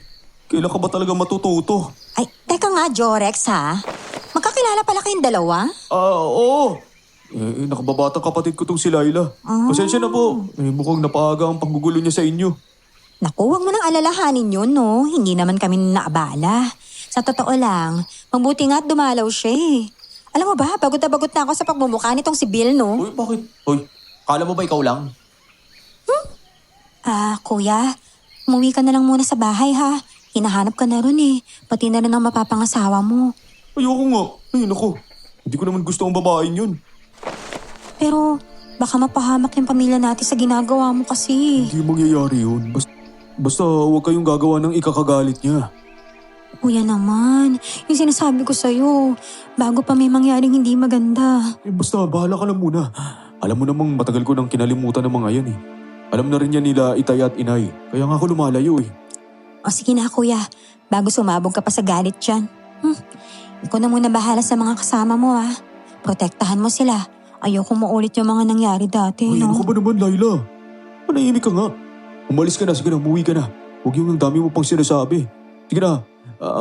Kailan ka ba talaga matututo? Ay, teka nga, Jorex ha? Magkakilala pala kayong dalawa? Oo. Nakababatang kapatid ko tong si Laila. Pasensya na po. Mukhang napaaga ang panggugulo niya sa inyo. Naku, huwag mo nang alalahanin yun, no? Hindi naman kami naabala. Sa totoo lang, mabuti nga at dumalaw siya eh. Alam mo ba, bagot na ako sa pagmumukha nitong si Bill, no? Uy, bakit? Uy, kala mo ba ikaw lang? Kuya, umuwi ka na lang muna sa bahay ha. Hinahanap ka na ron eh. Pati na rin ang mapapangasawa mo. Ayoko nga. Ay, naku. Hindi ko naman gusto ang babaeng yun. Pero baka mapahamak yung pamilya natin sa ginagawa mo kasi. Hindi mangyayari yun. Basta huwag kayong gagawa ng ikakagalit niya. Kuya naman, yung sinasabi ko sa'yo, bago pa may mangyaring hindi maganda. Basta bahala ka lang muna. Alam mo namang matagal ko nang kinalimutan ng mga yan eh. Alam na rin yan nila Itay at Inay. Kaya nga ako lumalayo eh. O sige na kuya, bago sumabog ka pa sa galit dyan. Ikaw na muna bahala sa mga kasama mo ha. Protektahan mo sila. Ayoko maulit yung mga nangyari dati, Ay, no? ano ka ba naman, Laila? Manahimik ka nga. Umalis ka na, sige na, umuwi ka na. Huwag yung ang dami mo pang sinasabi. Sige na,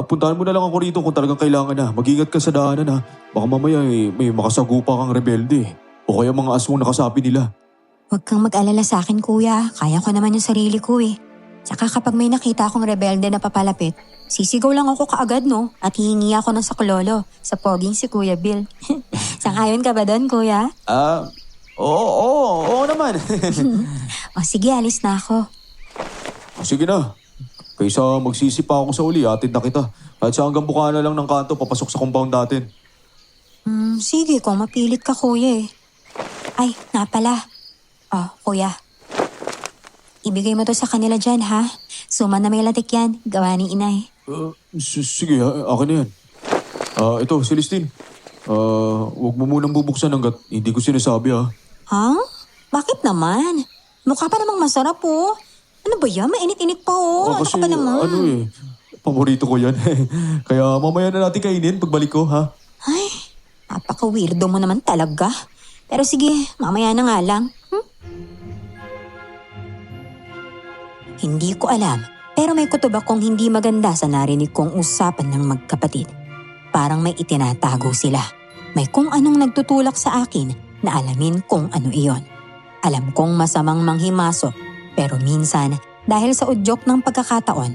puntahan mo na lang ako rito kung talagang kailangan na. Mag-ingat ka sa daanan ha. Baka mamaya may makasagupa kang rebelde. O kaya mga aswang nakasabi nila. Huwag kang mag-alala sa akin kuya, kaya ko naman yung sarili ko eh. Tsaka kapag may nakita akong rebelde na papalapit, sisigaw lang ako kaagad no? At hihingi ako ng saklolo sa poging si Kuya Bill. Sangayon ka ba doon kuya? Oo naman. O sige, alis na ako. Sige na. Kaysa magsisipa ako sa uli, atid na kita. Kahit sa hanggang buka na lang ng kanto, papasok sa compound natin. Sige, kung mapilit ka kuya eh. Ay, nga pala. Kuya. Ibigay mo to sa kanila dyan ha. Suma na may latik yan, gawa ni inay. Sige, akin na yan. Ito, Celestine. Huwag mo munang bubuksan hanggat hindi ko sinasabi ha. Ha? Bakit naman? Mukha pa namang masarap po. Ano ba yan? Mainit-init pa oh. Ano Kasi ka pa naman? paborito ko yan. Kaya mamaya na natin kainin pagbalik ko ha. Ay, napaka-weirdo mo naman talaga. Pero sige, mamaya na nga lang. Hindi ko alam, pero may kutob akong hindi maganda sa narinig kong usapan ng magkapatid. Parang may itinatago sila. May kung anong nagtutulak sa akin na alamin kung ano iyon. Alam kong masamang manghimasok, pero minsan dahil sa udyok ng pagkakataon,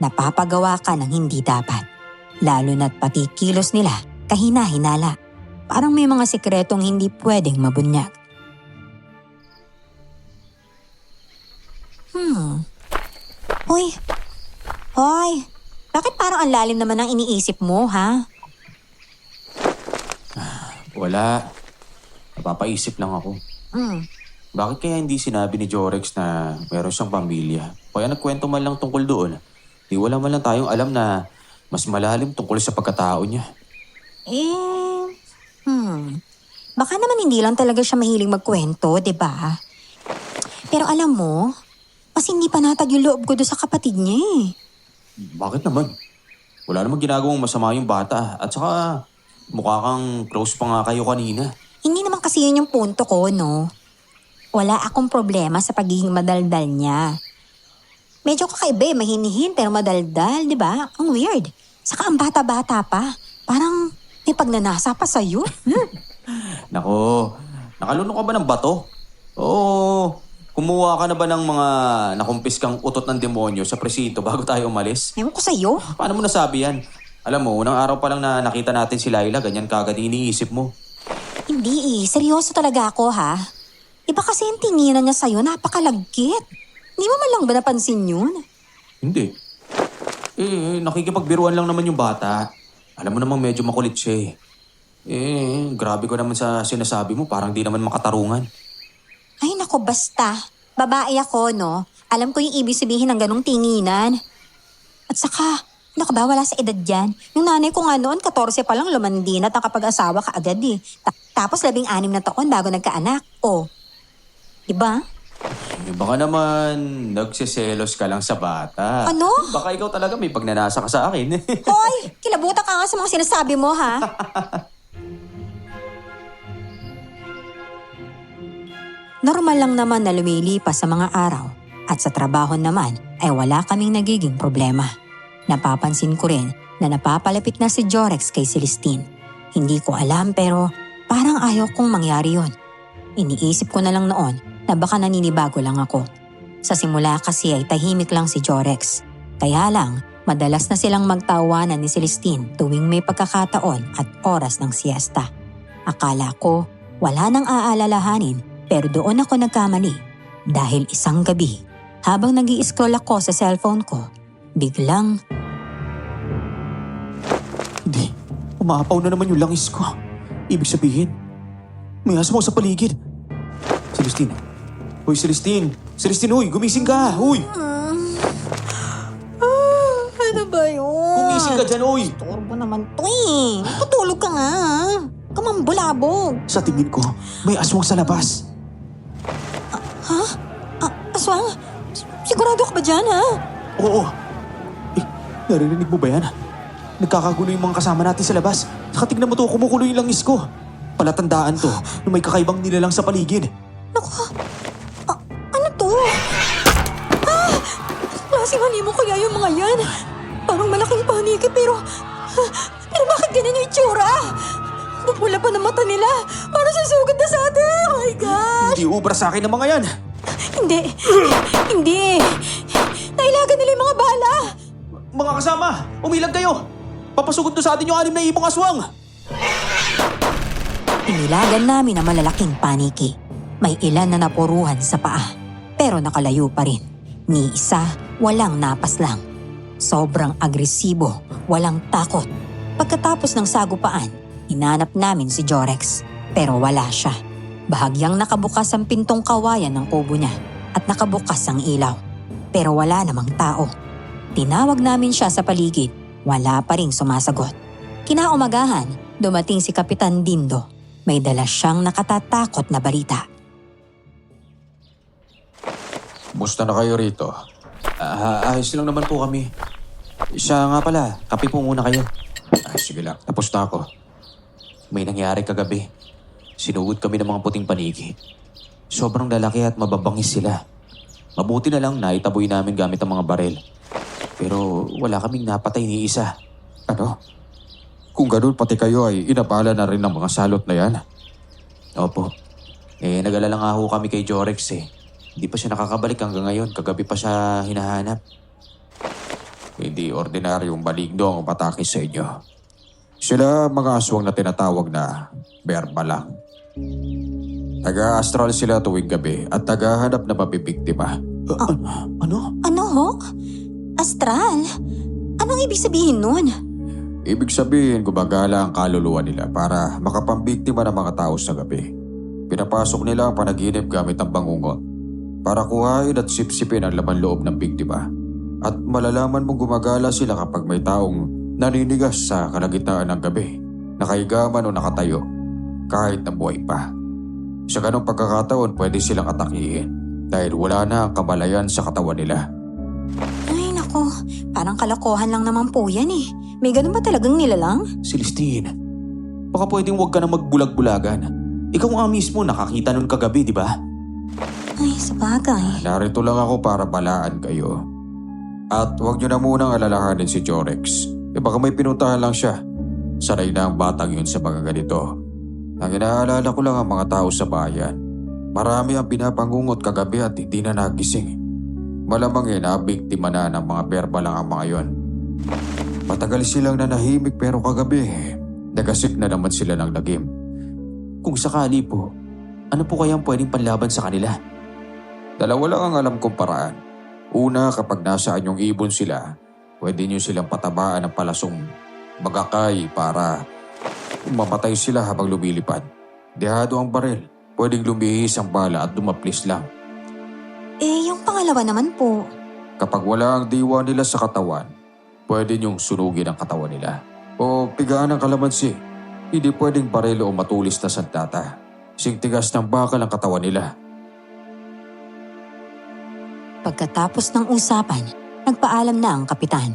napapagawa ka ng hindi dapat. Lalo na't pati kilos nila, kahina-hinala. Parang may mga sikretong hindi pwedeng mabunyag. Hoy, bakit parang ang lalim naman ang iniisip mo, ha? Wala. Napapaisip lang ako. Bakit kaya hindi sinabi ni Jorex na meron siyang pamilya? Kaya nagkwento man lang tungkol doon. Di wala man lang tayong alam na mas malalim tungkol sa pagkatao niya. Baka naman hindi lang talaga siya mahilig magkwento, di ba? Pero alam mo, mas hindi pa natag yung loob ko doon sa kapatid niya eh. Bakit naman? Wala namang ginagawang masama yung bata. At saka mukha kang close pa nga kayo kanina. Hindi naman kasi yun yung punto ko, no? Wala akong problema sa pagiging madaldal niya. Medyo kakaiba eh, mahinihin pero madaldal, di ba? Ang weird. Saka ang bata-bata pa. Parang may pagnanasa pa sa'yo. Nako, nakalunok ka ba ng bato? Oo. Kumuha ka na ba ng mga nakumpiskang utot ng demonyo sa presinto bago tayo umalis? Ewan ko sa'yo. Paano mo nasabi yan? Alam mo, unang araw pa lang na nakita natin si Laila, ganyan kagad iniisip mo. Hindi eh, seryoso talaga ako ha. Iba kasi yung tinginan niya sa'yo, napakalagkit. Hindi mo man lang ba napansin yun? Hindi. Nakikipagbiruan lang naman yung bata. Alam mo namang medyo makulit siya eh. Grabe ko naman sa sinasabi mo, parang di naman makatarungan. Ay nako, basta. Babae ako, no? Alam ko yung ibig sabihin ng ganong tinginan. At saka, naku ba, wala sa edad yan. Yung nanay ko nga noon, 14 pa lang lumandi na at nakapag-asawa ka agad eh. Tapos 16 na taon bago nagkaanak. Diba? Baka naman nagsiselos ka lang sa bata. Ano? Baka ikaw talaga may pagnanasa ka sa akin. Hoy, kilabutan ka nga sa mga sinasabi mo, ha? Normal lang naman na lumilipas sa mga araw at sa trabaho naman ay wala kaming nagiging problema. Napapansin ko rin na napapalapit na si Jorex kay Celestine. Hindi ko alam pero parang ayaw kong mangyari yon. Iniisip ko na lang noon na baka naninibago lang ako. Sa simula kasi ay tahimik lang si Jorex. Kaya lang, madalas na silang magtawanan ni Celestine tuwing may pagkakataon at oras ng siesta. Akala ko wala nang aalalahanin pero doon ako nagkamali. Dahil isang gabi, habang nag-i-scroll ako sa cellphone ko, biglang Hindi. Umaapaw na naman yung langis ko. Ibig sabihin, may aswang sa paligid. Celestine. Hoy, Celestine. Celestine, hoy, gumising ka. Hoy, ano ba yun? gumising ka dyan, hoy. Turbo naman to eh. Patulog ka nga. Kamambulabog. Sa tingin ko, may aswang sa labas. Aswang? Sigurado ka ba dyan ha? Oo. Eh, narinig mo ba yan? Nagkakagulo yung mga kasama natin sa labas. Saka tignan mo to, kumukulo yung langis ko. Palatandaan to na may kakaibang nilalang sa paligid. Naku, ano to? Klaseng halimo kaya yung mga yan? Parang malaking paniki pero bakit ganyan yung itsura? Pupula pa ng mata nila. Parang sasugod na sa atin. Oh my gosh! Hindi ubra sa akin ng mga yan. Hindi. Nailagan nila yung mga bala. Mga kasama, umilag kayo. Papasugod to sa atin yung 6 na ibong aswang. Inilagan namin ang malalaking paniki. May ilan na napuruhan sa paa, pero nakalayo pa rin. Ni isa, walang napas lang. Sobrang agresibo, walang takot. Pagkatapos ng sagupaan, hinanap namin si Jorex, pero wala siya. Bahagyang nakabukas ang pintong kawayan ng kubo niya at nakabukas ang ilaw. Pero wala namang tao. Tinawag namin siya sa paligid, wala pa ring sumasagot. Kinaumagahan, dumating si Kapitan Dindo. May dala siyang nakatatakot na balita. Musta na kayo rito? Ayos lang naman po kami. Siya nga pala, kape po muna kayo. Ay, sige lang. Tapos na ako. May nangyari kagabi. Sinuod kami ng mga puting paniki. Sobrang lalaki at mababangis sila. Mabuti na lang naitaboy namin gamit ang mga barel. Pero wala kaming napatay ni isa. Ano? Kung ganun, pati kayo ay inabala na rin ng mga salot na yan. Opo. Nag-alala nga ho kami kay Jorex eh. Hindi pa siya nakakabalik hanggang ngayon. Kagabi pa siya hinahanap. Hindi ordinaryong maligno ang umatake sa inyo. Sila mga aswang na tinatawag na berba lang. Taga-astral sila tuwing gabi at tagahanap na mabibiktima. Ano? Ano ho? Astral? Anong ibig sabihin nun? Ibig sabihin, gumagala ang kaluluwa nila para makapambiktima ng mga tao sa gabi. Pinapasok nila ang panaginip gamit ang bangungot para kuhain at sipsipin ang laman loob ng biktima. At malalaman mong gumagala sila kapag may taong naninigas sa kalagitnaan ng gabi, nakahigaman o nakatayo, kahit na buhay pa. Sa ganong pagkakataon, pwede silang atakihin dahil wala na ang kamalayan sa katawan nila. Ay nako, parang kalokohan lang naman po yan eh. May ganun ba talagang nilalang? Celestine, baka pwedeng huwag ka na magbulag-bulagan. Ikaw nga mismo nakakita nun kagabi, di ba? Ay, sabagay. Narito lang ako para balaan kayo. At huwag niyo na munang alalahanin si Jorex. Baka may pinuntahan lang siya. Sanay na ang batang yun sa mga ganito. Ang inaalala ko lang ang mga tao sa bayan. Marami ang pinapangungot kagabi at hindi na nagising. Malamang nabiktima na ng mga berba lang ang mga yon. Matagal silang nanahimik pero kagabi, nagasik na naman sila ng lagim. Kung sakali po, ano po kayang pwedeng panlaban sa kanila? Dalawa lang ang alam kong paraan. Una, kapag nasaan yung ibon sila, pwede nyo silang patabaan ng palasong magakay para mamatay sila habang lumilipad. Dehado ang baril, pwedeng lumihis ang bala at dumaplis lang. Yung pangalawa naman po. Kapag wala ang diwa nila sa katawan, pwede nyong sunugin ang katawan nila. O pigaan ang kalamansi. Hindi pwedeng barelo o matulis na sandata. Singtigas ng bakal ang katawan nila. Pagkatapos ng usapan, nagpaalam na ang kapitan.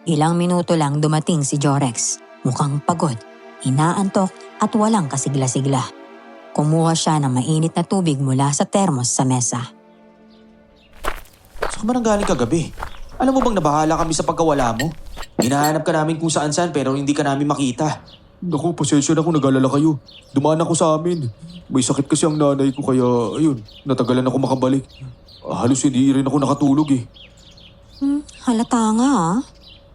Ilang minuto lang dumating si Jorex. Mukhang pagod, inaantok at walang kasigla-sigla. Kumuha siya ng mainit na tubig mula sa termos sa mesa. Saan ka ba nanggaling kagabi? Alam mo bang nabahala kami sa pagkawala mo? Hinahanap ka namin kung saan-saan pero hindi ka namin makita. Naku, pasensya na kung nag-alala kayo. Dumaan ako sa amin. May sakit kasi ang nanay ko kaya, ayun, natagalan ako makabalik. Halos hindi rin ako nakatulog eh. Halata nga ah.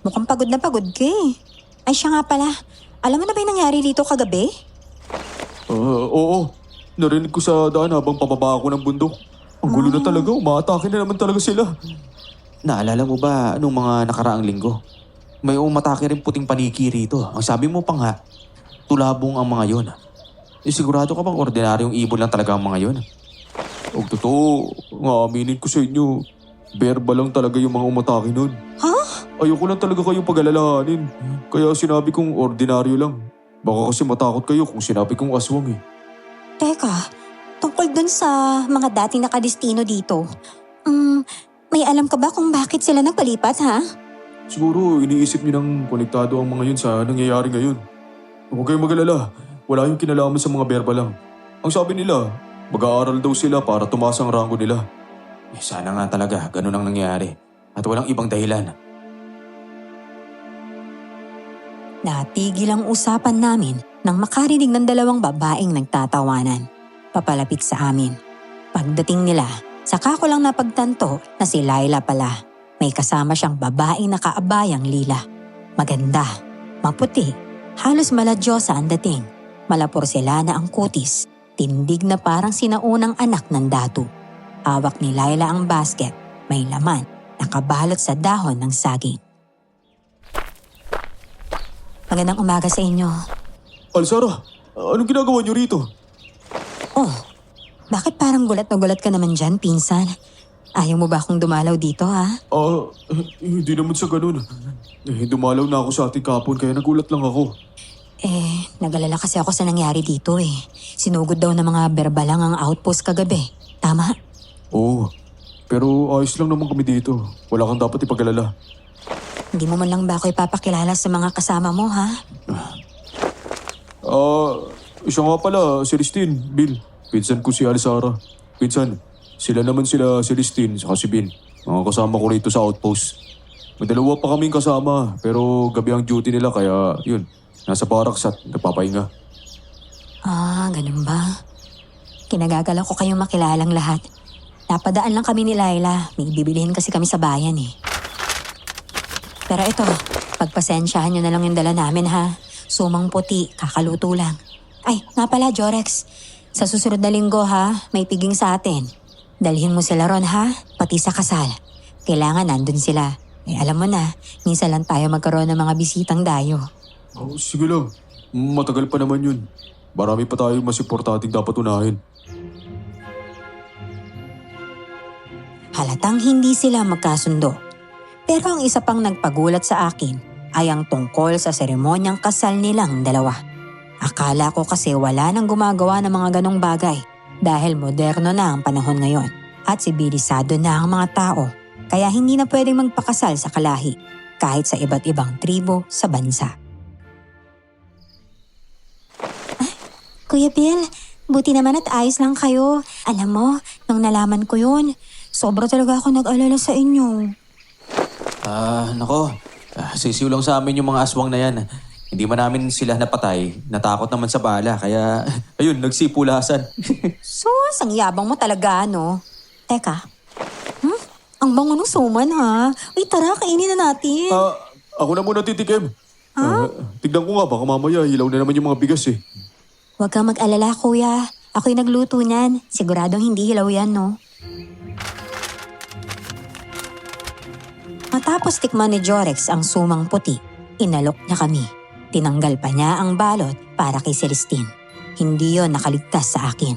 Mukhang pagod na pagod ka eh. Ay siya nga pala. Alam mo na ba yung nangyari dito kagabi? Oo. Narinig ko sa daan habang pababa ako ng bundok. Ang gulo na talaga, umaatake na naman talaga sila. Naalala mo ba anong mga nakaraang linggo? May umatake rin puting paniki rito. Ang sabi mo pa nga, tulabong ang mga yon. Sigurado ka bang ordinaryong ibon lang talaga ang mga yon? Ang totoo, nga aminin ko sa inyo, berba lang talaga yung mga umatake nun. Ha? Ayoko lang talaga kayong pag-alalahanin. Kaya sinabi kong ordinaryo lang. Baka kasi matakot kayo kung sinabi kong aswang eh. Teka, tungkol dun sa mga dating nakadestino dito. May alam ka ba kung bakit sila nagpalipat ha? Siguro iniisip niyo nang konektado ang mga yun sa nangyayari ngayon. Huwag kayong mag-alala. Wala yung kinalaman sa mga berba lang. Ang sabi nila, mag-aaral daw sila para tumaas ang rango nila. Sana nga talaga ganun ang nangyari. At walang ibang dahilan. Natigil ang usapan namin nang makarinig ng dalawang babaeng nagtatawanan. Papalapit sa amin. Pagdating nila, saka ko lang napagtanto na si Laila pala. May kasama siyang babaeng nakaabayang lila. Maganda, maputi, halos maladyosa ang dating. Malaporselana ang kutis, tindig na parang sinaunang anak ng datu. Hawak ni Laila ang basket, may laman, nakabalot sa dahon ng saging. Magandang umaga sa inyo. Alsara, anong ginagawa niyo rito? Oh, bakit parang gulat na gulat ka naman dyan, pinsan? Ayaw mo ba akong dumalaw dito, ha? Hindi naman sa ganun. Dumalaw na ako sa ating kapon kaya nagulat lang ako. Nag-alala kasi ako sa nangyari dito eh. Sinugod daw ng mga berbalang ang outpost kagabi. Tama? Oo, pero ayos lang naman kami dito. Wala kang dapat ipag-alala. Hindi mo man lang ba ako ipapakilala sa mga kasama mo, ha? Siya nga pala, Celestine, Bill. Pinsan ko si Alsara. Pinsan, sila Celestine, saka si Bill. Mga kasama ko rito sa outpost. May dalawa pa kaming kasama, pero gabi ang duty nila kaya yun, nasa barracks at nagpapahinga. Ganun ba? Kinagagala ko kayong makilalang lahat. Napadaan lang kami ni Laila. May bibilihin kasi kami sa bayan eh. Pero ito, pagpasensyahan nyo na lang yung dala namin ha. Sumang puti, kakaluto lang. Ay, nga pala Jorex. Sa susunod na linggo ha, may piging sa atin. Dalhin mo sila ron ha, pati sa kasal. Kailangan nandun sila. Alam mo na, minsan lang tayo magkaroon ng mga bisitang dayo. Sige lang, matagal pa naman yun. Marami pa tayong mas importanteng dapat unahin. Halatang hindi sila magkasundo. Pero ang isa pang nagpagulat sa akin ay ang tungkol sa seremonyang kasal nilang dalawa. Akala ko kasi wala nang gumagawa ng mga ganong bagay dahil moderno na ang panahon ngayon at sibilisado na ang mga tao. Kaya hindi na pwedeng magpakasal sa kalahi kahit sa iba't ibang tribo sa bansa. Kuya Bill, buti naman at ayos lang kayo. Alam mo, nung nalaman ko yun, sobra talaga ako nag-alala sa inyo. Nako. Sisiw lang sa amin yung mga aswang na yan. Hindi man namin sila napatay. Natakot naman sa bala. Kaya, ayun, nagsipulasan. Sus, ang yabang mo talaga, no? Teka, ang bango ng suman, ha? Uy, tara, kainin na natin. Ako na muna titikim. Tignan ko nga, baka mamaya hilaw na naman yung mga bigas eh. Huwag kang mag-alala, kuya. Ako'y nagluto niyan. Siguradong hindi hilaw yan, no? Matapos tikman ni Jorex ang sumang puti, inalok niya kami. Tinanggal pa niya ang balot para kay Celestine. Hindi yon nakaligtas sa akin.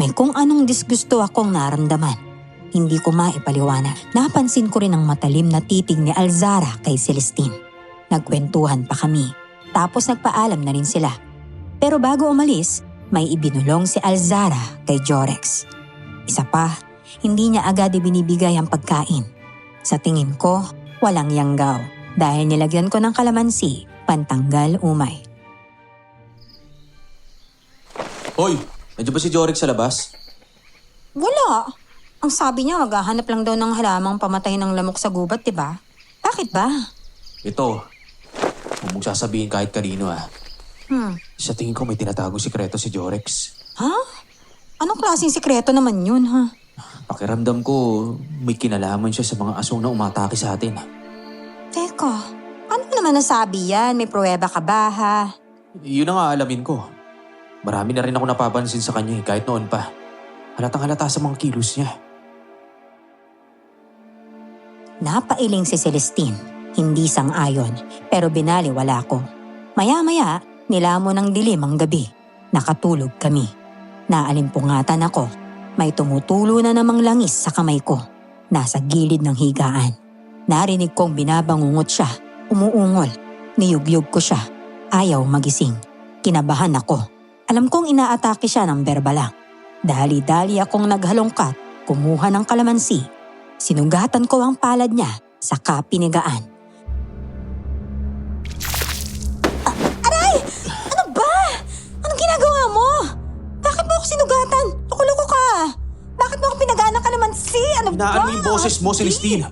May kung anong disgusto akong naramdaman. Hindi ko maipaliwanag. Napansin ko rin ang matalim na titig ni Alzara kay Celestine. Nagkwentuhan pa kami. Tapos nagpaalam na rin sila. Pero bago umalis, may ibinulong si Alzara kay Jorex. Isa pa, hindi niya agad ibinibigay ang pagkain. Sa tingin ko, walang yanggaw dahil nilagyan ko ng kalamansi, pantanggal umay. Hoy, nandiyan ba si Jorex sa labas? Wala. Ang sabi niya, maghahanap lang daw ng halamang pamatay ng lamok sa gubat, diba? Bakit ba? Ito, huwag mong sasabihin kahit kanino Sa tingin ko may tinatagong sikreto si Jorex. Ha? Anong klaseng sikreto naman yun, ha? Pakiramdam ko, may kinalaman siya sa mga aswang na umatake sa atin. Teka, ano naman nasabi yan? May pruweba ka ba, ha? Yun ang aalamin ko. Marami na rin ako napapansin sa kanya kahit noon pa. Halatang halata sa mga kilos niya. Napailing si Celestine. Hindi sang-ayon, pero binaliwala ko. Maya-maya, nilamon ng dilim ang gabi. Nakatulog kami. Naalimpungatan ako. May tumutulo na namang langis sa kamay ko. Nasa gilid ng higaan. Narinig kong binabangungot siya. Umuungol. Niyugyug ko siya. Ayaw magising. Kinabahan ako. Alam kong inaatake siya ng berbalang. Dali-dali akong naghalongkat. Kumuha ng kalamansi. Sinugatan ko ang palad niya sa kapinigaan. Aray! Ano ba? Anong ginagawa mo? Bakit mo ako sinugatan? Loko-loko ka. Bakit mo ako pinagaan ng kalamansi? Ano ba? Inaan mo yung boses mo, Celestine.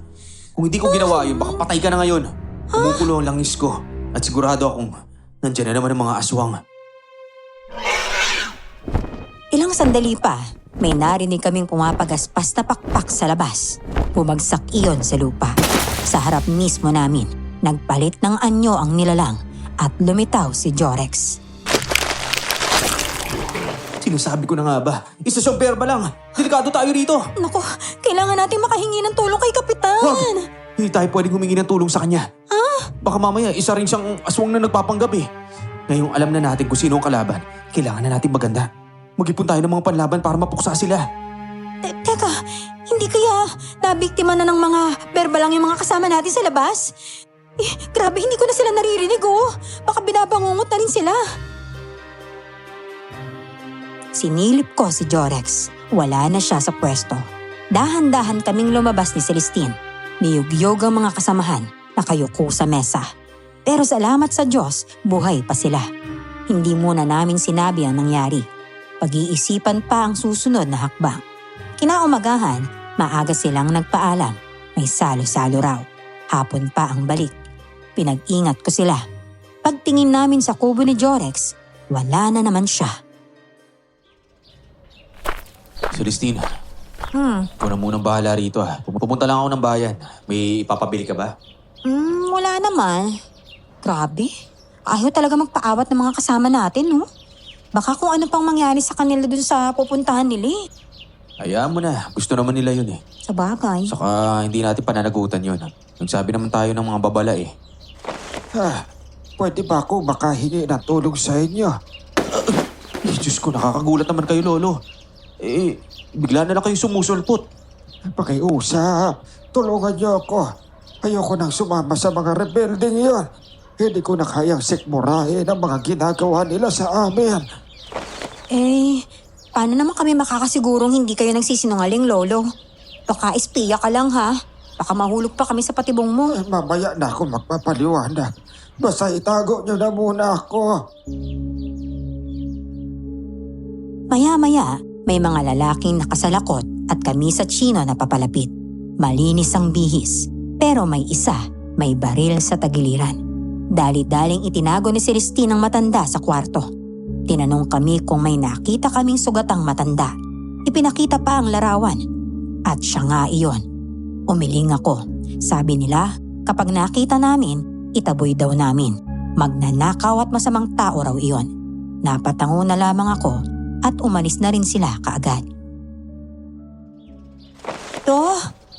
Kung hindi ko ginawa yun, baka patay ka na ngayon. Kumukulo ang langis ko. At sigurado akong nandyan na naman ang mga aswang. Ilang sandali pa, may narinig kaming pumapagaspas na pakpak sa labas. Bumagsak iyon sa lupa. Sa harap mismo namin, nagpalit ng anyo ang nilalang at lumitaw si Jorex. Sinasabi ko na nga ba, isa siyang berba lang. Delikado tayo rito. Naku, kailangan nating makahingi ng tulong kay Kapitan. Wag! Hindi tayo pwedeng humingi ng tulong sa kanya. Baka mamaya isa rin siyang aswang na nagpapanggap eh. Ngayong alam na natin kung sino ang kalaban, kailangan na natin maganda. Mag-ipon tayo ng mga panlaban para mapuksa sila. Teka, hindi kaya nabiktima na ng mga berbalang yung mga kasama natin sa labas? Grabe, hindi ko na sila naririnig oh. Baka binabangungot na rin sila. Sinilip ko si Jorex. Wala na siya sa pwesto. Dahan-dahan kaming lumabas ni Celestine. Niyugyog ang mga kasamahan, nakayuko sa mesa. Pero salamat sa Diyos, buhay pa sila. Hindi muna namin sinabi ang nangyari. Pag-iisipan pa ang susunod na hakbang. Kinaumagahan, maaga silang nagpaalam. May salo-salo raw. Hapon pa ang balik. Pinag-ingat ko sila. Pagtingin namin sa kubo ni Jorex, wala na naman siya. Celestine, ikaw na munang bahala rito Pupunta lang ako ng bayan. May ipapabili ka ba? Wala naman. Grabe. Ayaw talaga magpaawat ng mga kasama natin, no? Baka kung ano pang mangyari sa kanila dun sa pupuntahan nila eh. Hayaan mo na. Gusto naman nila yun eh. Sa bagay. Saka hindi natin pananagutan yun. Nagsabi naman tayo ng mga babala eh. Pwede ba ako makahingi ng tulong sa inyo? Diyos ko, nakakagulat naman kayo, Lolo. Bigla na lang kayo sumusulpot. Pakiusap, tulungan niyo ako. Ayoko nang sumama sa mga rebelding yun. Hindi ko na kayang sikmurahin ang mga ginagawa nila sa amin. Paano naman kami makakasigurong hindi kayo nagsisinungaling, Lolo? Baka espiya ka lang, ha? Baka mahulog pa kami sa patibong mo. Mamaya na ako magpapaliwanag. Basta itago niyo na muna ako. Maya-maya, may mga lalaking nakasalakot at kami sa Chino na papalapit. Malinis ang bihis, pero may isa, may baril sa tagiliran. Dali-daling itinago ni Celestine ang matanda sa kwarto. Tinanong kami kung may nakita kaming sugatang matanda. Ipinakita pa ang larawan. At siya nga iyon. Umiling ako. Sabi nila, kapag nakita namin, itaboy daw namin. Magnanakaw at masamang tao raw iyon. Napatango na lamang ako at umalis na rin sila kaagad.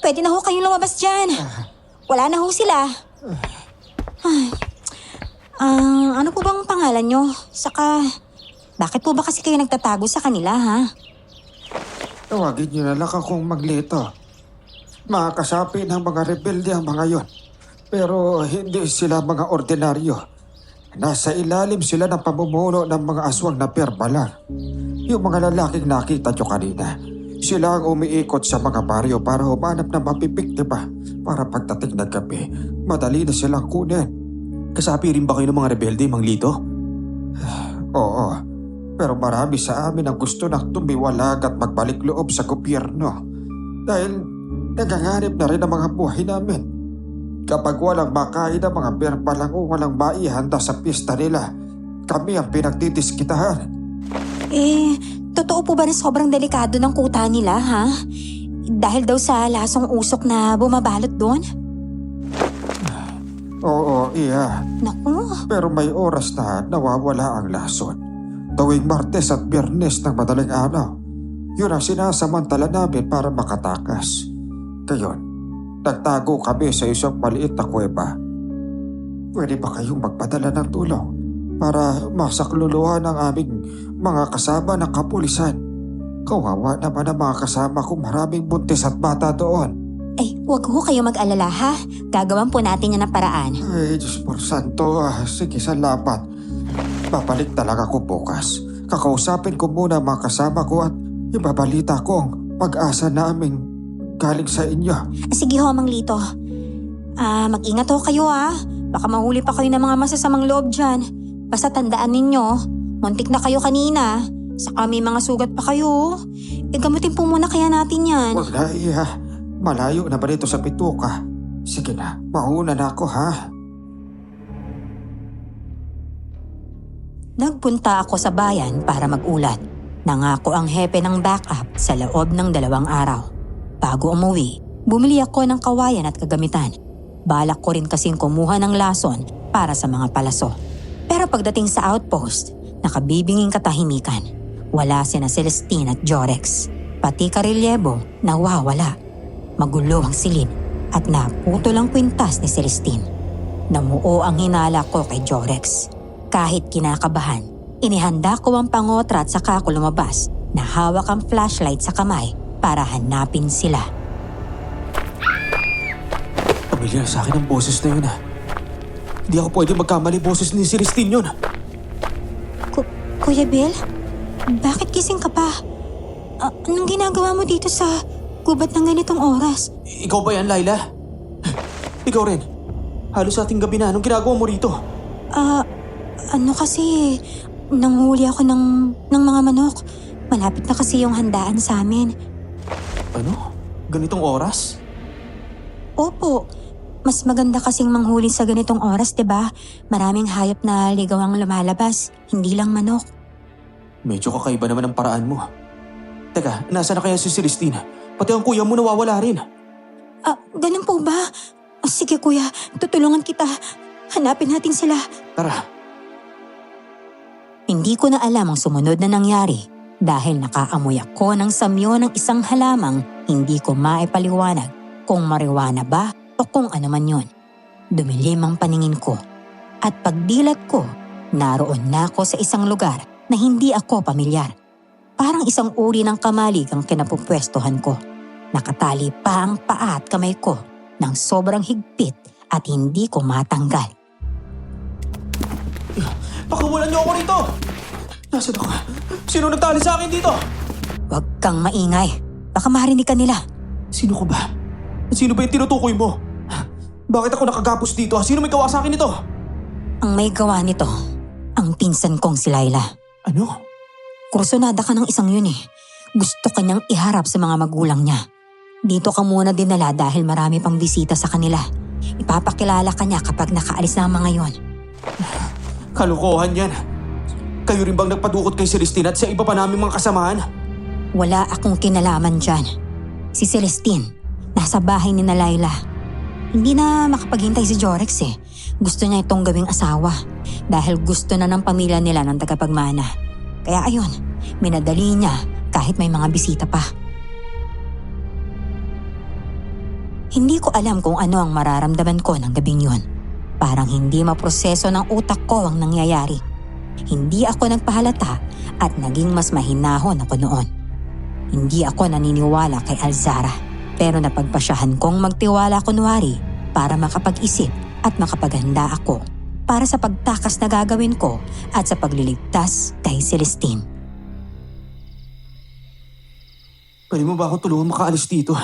Pwede na ho kayong lumabas dyan. Wala na ho sila. Ano po bang pangalan nyo? Saka, bakit po ba kasi kayo nagtatago sa kanila, ha? Tawagin niyo na lang akong Maglito. Makakasapi ng mga rebelde ang mga yon. Pero hindi sila mga ordinaryo. Nasa ilalim sila ng pamumuno ng mga aswang na perbalang. Yung mga lalaking nakita nyo kanina, sila ang umiikot sa mga baryo para humanap ng mapipiktima. Para pagdating ng gabi, madali na silang kunin. Kasapi rin ba kayo ng mga rebelde, Mang Lito? Oo, pero marami sa amin ang gusto ng tumiwalag at magbalik loob sa gobyerno. Dahil naganganib na rin ang mga buhay namin. Kapag walang makain ng mga berbalang o walang maihanda sa pista nila, kami ang pinagdidiskitahan. Totoo po ba na sobrang delikado ng kuta nila, ha? Dahil daw sa lasong usok na bumabalot doon? Oo, iya. Naku, Pero may oras na nawawala ang lason. Tuwing Martes at Biyernes ng madaling araw. Yun ang sinasamantala namin para makatakas. Ngayon, nagtago kami sa isang maliit na kuweba. Pwede ba kayong magpadala ng tulong para masakluluhan ang aming mga kasama ng kapulisan? Kawawa naman ang mga kasama kong maraming buntis at bata doon. wag ho kayo mag-alala, ha? Gagawan po natin yan ng paraan. Ay, Diyos por santo. Sige, salamat. Babalik talaga ako bukas. Kakausapin ko muna ang mga kasama ko at ibabalita ko ang pag-asa namin galing sa inyo. Sige ho, Mang Lito. Mag-ingat ho kayo, ha? Baka mahuli pa kayo ng mga masasamang loob dyan. Basta tandaan ninyo, muntik na kayo kanina. Saka may mga sugat pa kayo. Gamutin po muna kaya natin yan. Wag na, iya. Malayo na ba dito sa pituka? Sige na, mauna na ako, ha? Nagpunta ako sa bayan para magulat. Nangako ang hepe ng backup sa loob ng 2 araw. Bago umuwi, bumili ako ng kawayan at kagamitan. Balak ko rin kasing kumuha ng lason para sa mga palaso. Pero pagdating sa outpost, nakabibinging katahimikan. Wala sina Celestine at Jorex. Pati Karelyebo nawawala. Magulo ang silid at naputol ang kwintas ni Celestine. Namuo ang hinala ko kay Jorex. Kahit kinakabahan, inihanda ko ang pangotra at saka ako lumabas na hawak ang flashlight sa kamay para hanapin sila. Pamilyar sa akin ang boses na yun, ha? Hindi ako pwede magkamali boses ni Celestine yun. Kuya Bill? Bakit gising ka pa? Anong ginagawa mo dito sa gubat ng ganitong oras? Ikaw ba yan, Laila? Ikaw rin. Halos ating gabi na. Anong ginagawa mo rito? Ano kasi, nanghuli ako ng mga manok. Malapit na kasi yung handaan sa amin. Ano? Ganitong oras? Opo, mas maganda kasing manghuli sa ganitong oras, 'di ba? Maraming hayop na ligaw ang lumalabas, hindi lang manok. Medyo kakaiba naman ang paraan mo. Teka, nasa na kaya si Celestine? Pati ang kuya mo nawawala rin. Ganun po ba? Sige kuya, tutulungan kita. Hanapin natin sila. Tara. Hindi ko na alam ang sumunod na nangyari dahil nakaamoy ako ng samyo ng isang halamang hindi ko maipaliwanag kung marijuana ba o kung ano man yun. Dumilim ang paningin ko at pagdilat ko, naroon na ako sa isang lugar na hindi ako pamilyar. Parang isang uri ng kamalig ang kinapupwestuhan ko. Nakatali pa ang paa at kamay ko ng sobrang higpit at hindi ko matanggal. Pakawalan niyo ako rito! Nasaan ako? Sino nagtali sa akin dito? Huwag kang maingay. Baka marinig ka nila. Sino ko ba? Sino ba yung tinutukoy mo? Bakit ako nakagapos dito? Sino may gawa sa akin ito? Ang may gawa nito, ang pinsan kong si Laila. Ano? Kursunada ka ng isang yun eh. Gusto kanyang iharap sa mga magulang niya. Dito ka muna dinala dahil marami pang bisita sa kanila. Ipapakilala ka niya kapag nakaalis na ang mga yon. Kalokohan yan. Kayo rin bang nagpadukot kay Celestine at sa iba pa naming mga kasamahan? Wala akong kinalaman dyan. Si Celestine, nasa bahay ni na Laila. Hindi na makapaghintay si Jorex eh. Gusto niya itong gawing asawa dahil gusto na ng pamilya nila ng tagapagmana. Kaya ayun, minadali niya kahit may mga bisita pa. Hindi ko alam kung ano ang mararamdaman ko ng gabing yun. Parang hindi maproseso ng utak ko ang nangyayari. Hindi ako nagpahalata at naging mas mahinahon ako noon. Hindi ako naniniwala kay Alzara pero napagpasyahan kong magtiwala kunwari para makapag-isip at makapaghanda ako para sa pagtakas na gagawin ko at sa pagliligtas kay Celestine. Pwede mo ba ako tulungan makaalis dito?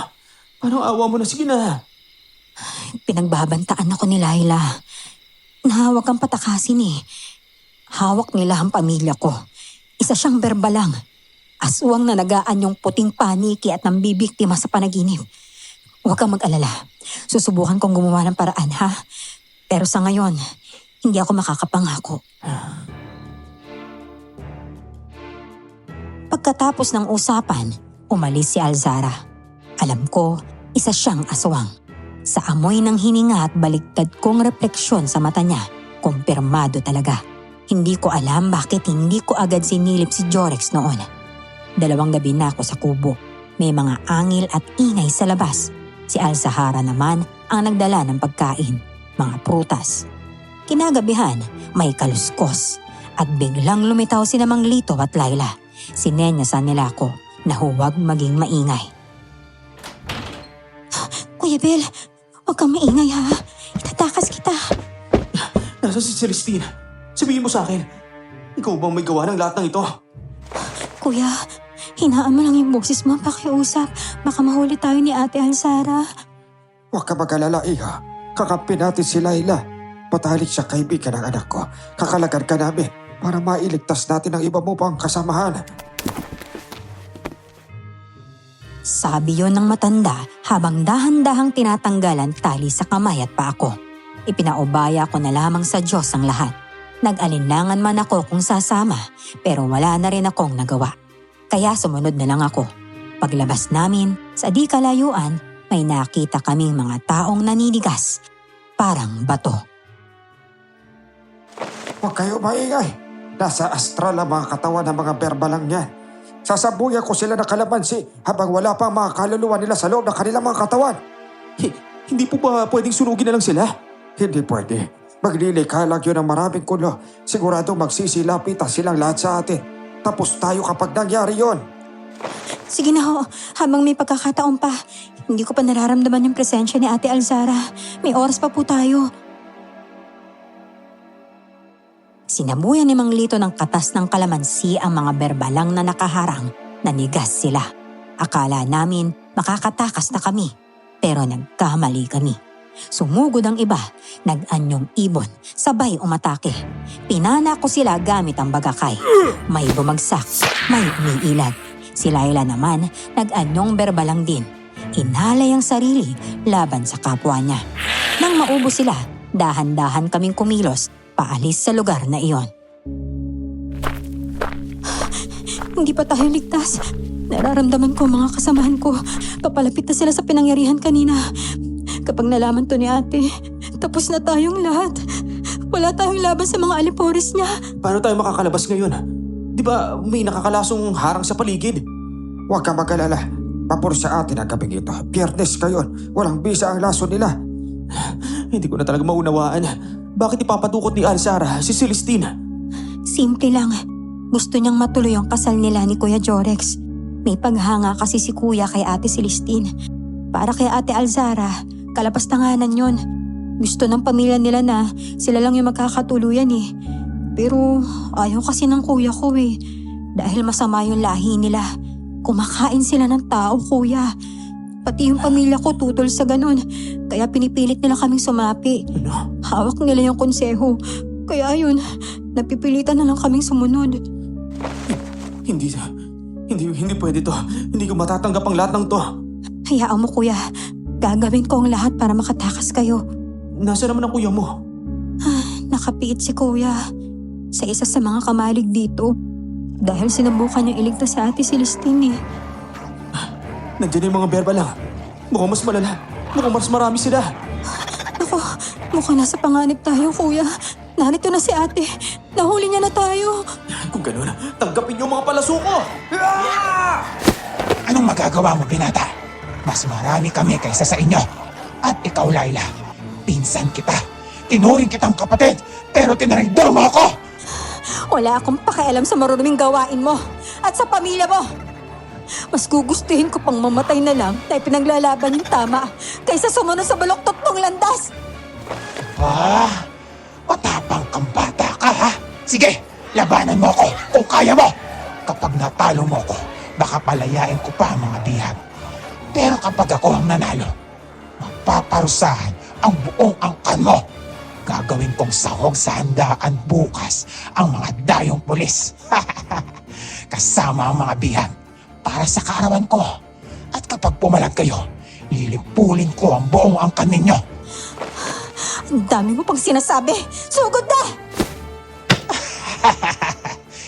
Parang awa mo na, sige na. Pinagbabantaan ako ni Laila. Nahawak ang patakasin eh. Hawak nila ang pamilya ko. Isa siyang berbalang. Aswang na nagaan yung puting paniki at nambibiktima sa panaginip. Huwag kang mag-alala. Susubukan kong gumawa ng paraan, ha? Pero sa ngayon, hindi ako makakapangako. Pagkatapos ng usapan, umalis si Alzara. Alam ko, isa siyang aswang. Sa amoy ng hininga at baliktad kong refleksyon sa mata niya, kumpirmado talaga. Hindi ko alam bakit hindi ko agad sinilip si Jorex noon. 2 gabi na ako sa kubo. May mga angil at ingay sa labas. Si Alzahara naman ang nagdala ng pagkain, mga prutas. Kinagabihan, may kaluskos. At biglang lumitaw si Mang Lito at Laila. Sinenyasan nila ako na huwag maging maingay. Kuya Bel, huwag kang maingay ha. Itatakas kita. Nasa si Celestine? Sabihin mo sa akin, ikaw bang may gawa ng lahat ng ito? Kuya, hinaan mo lang yung boses mo pakiusap. Baka mahuli tayo ni Ate Alzara. Huwag ka mag-alala, Iha. Kakampi natin si Laila. Patalik siya kaibigan ng anak ko. Kakalagan ka namin para mailigtas natin ang iba mo pang kasamahan. Sabi yon ng matanda habang dahan-dahang tinatanggalan tali sa kamay at paa ko. Ipinaubaya ko na lamang sa Diyos ang lahat. Nag-alinlangan man ako kung sasama pero wala na rin akong nagawa. Kaya sumunod na lang ako. Paglabas namin, sa di kalayuan, may nakita kaming mga taong naninigas. Parang bato. Huwag kayo maingay. Nasa astral ang mga katawan ng mga berbalang niyan. Sasabuyan ko sila ng kalamansi habang wala pa ang mga kaluluwa nila sa loob ng kanilang mga katawan. Hindi po ba pwedeng sunugin na lang sila? Hindi pwede. Maglilikha lang yun ng maraming kulo. Siguradong magsisilapitan silang lahat sa atin. Tapos tayo kapag nangyari yon. Sige na ho, habang may pagkakataon pa. Hindi ko pa nararamdaman yung presensya ni Ate Alzara. May oras pa po tayo. Sinabuyan ni Mang Lito ng katas ng kalamansi ang mga berbalang na nakaharang. Nanigas sila. Akala namin makakatakas na kami. Pero nagkamali kami. Sumugod ang iba, nag-anyong ibon, sabay umatake. Pinana ko sila gamit ang bagakay. May bumagsak, may umiilag. Si Laila naman, nag-anyong berbalang din. Inhalay ang sarili laban sa kapwa niya. Nang maubos sila, dahan-dahan kaming kumilos, paalis sa lugar na iyon. Hindi pa tayo ligtas. Nararamdaman ko mga kasamahan ko. Papalapit na sila sa pinangyarihan kanina. Kapag nalaman to ni ate, tapos na tayong lahat. Wala tayong laban sa mga alipores niya. Paano tayo makakalabas ngayon? Di ba may nakakalasong harang sa paligid? Huwag ka mag-alala. Papor sa atin ang gabing ito. Biyernes ngayon. Walang bisa ang laso nila. Hindi ko na talaga maunawaan. Bakit ipapatukot ni Alzara si Celestine? Simple lang. Gusto niyang matuloy ang kasal nila ni Kuya Jorex. May paghanga kasi si Kuya kay Ate Celestine. Para kay Ate Alzara, kalapastanganan yon. Gusto ng pamilya nila na sila lang yung magkakatuluyan eh. Pero ayaw kasi ng kuya ko eh. Dahil masama yung lahi nila. Kumakain sila ng tao, kuya. Pati yung pamilya ko tutol sa ganun. Kaya pinipilit nila kaming sumapi. Ano? Hawak nila yung konseho. Kaya ayun, napipilitan na lang kaming sumunod. Hindi pwede to. Hindi ko matatanggap ang lahat ng to. Hayaan mo kuya, gagawin ko ang lahat para makatakas kayo. Nasa naman ang kuya mo? Nakapiit si kuya sa isa sa mga kamalig dito. Dahil sinubukan niyang iligtas sa Ate Celestine eh. Nandiyan yung mga berbalang. Mukhang mas malala. Mukhang mas marami sila. Ako, mukhang nasa panganib tayo kuya. Narito na si ate. Nahuli niya na tayo. Kung ganun, tanggapin niyo mga palasuko! Anong magagawa mo, binata? Mas marami kami kaysa sa inyo. At ikaw, Laila, pinsan kita. Tinuring kitang kapatid, pero tinarigdor mo ako! Wala akong pakialam sa maruruming gawain mo at sa pamilya mo. Mas gugustuhin ko pang mamatay na lang na ipinaglalaban yung tama kaysa sumunod sa baloktot mong landas. Matapang kang bata ka, ha? Sige, labanan mo ako kung kaya mo. Kapag natalo mo ko, baka palayain ko pa ang mga bihag. Pero kapag ako ang nanalo, magpaparusahan ang buong angkan mo. Gagawin kong sahog sa handaan bukas ang mga dayong pulis. Kasama ang mga bihag para sa kaarawan ko. At kapag pumalag kayo, lilipulin ko ang buong angkan ninyo. Ang dami mo pang sinasabi. Sugod na!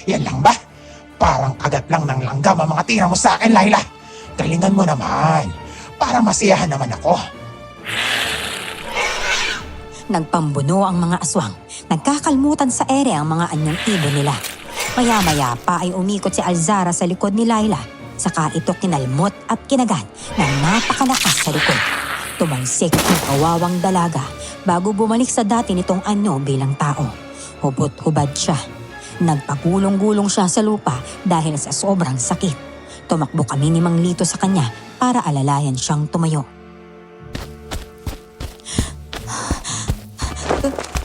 Yan lang ba? Parang kagat lang ng langgam ang mga tira mo sa akin, Laila. Galingan mo naman. Para masiyahan naman ako. Nagpambuno ang mga aswang. Nagkakalmutan sa ere ang mga anyong ibon nila. Maya-maya pa ay umikot si Alzara sa likod ni Laila. Saka ito kinalmot at kinagat ng napakalakas sa likod. Tumalsik ang kawawang dalaga bago bumalik sa dati nitong anyo bilang tao. Hubot-hubad siya. Nagpagulong-gulong siya sa lupa dahil sa sobrang sakit. Tumakbo kami ni Mang Lito sa kanya para alalayan siyang tumayo.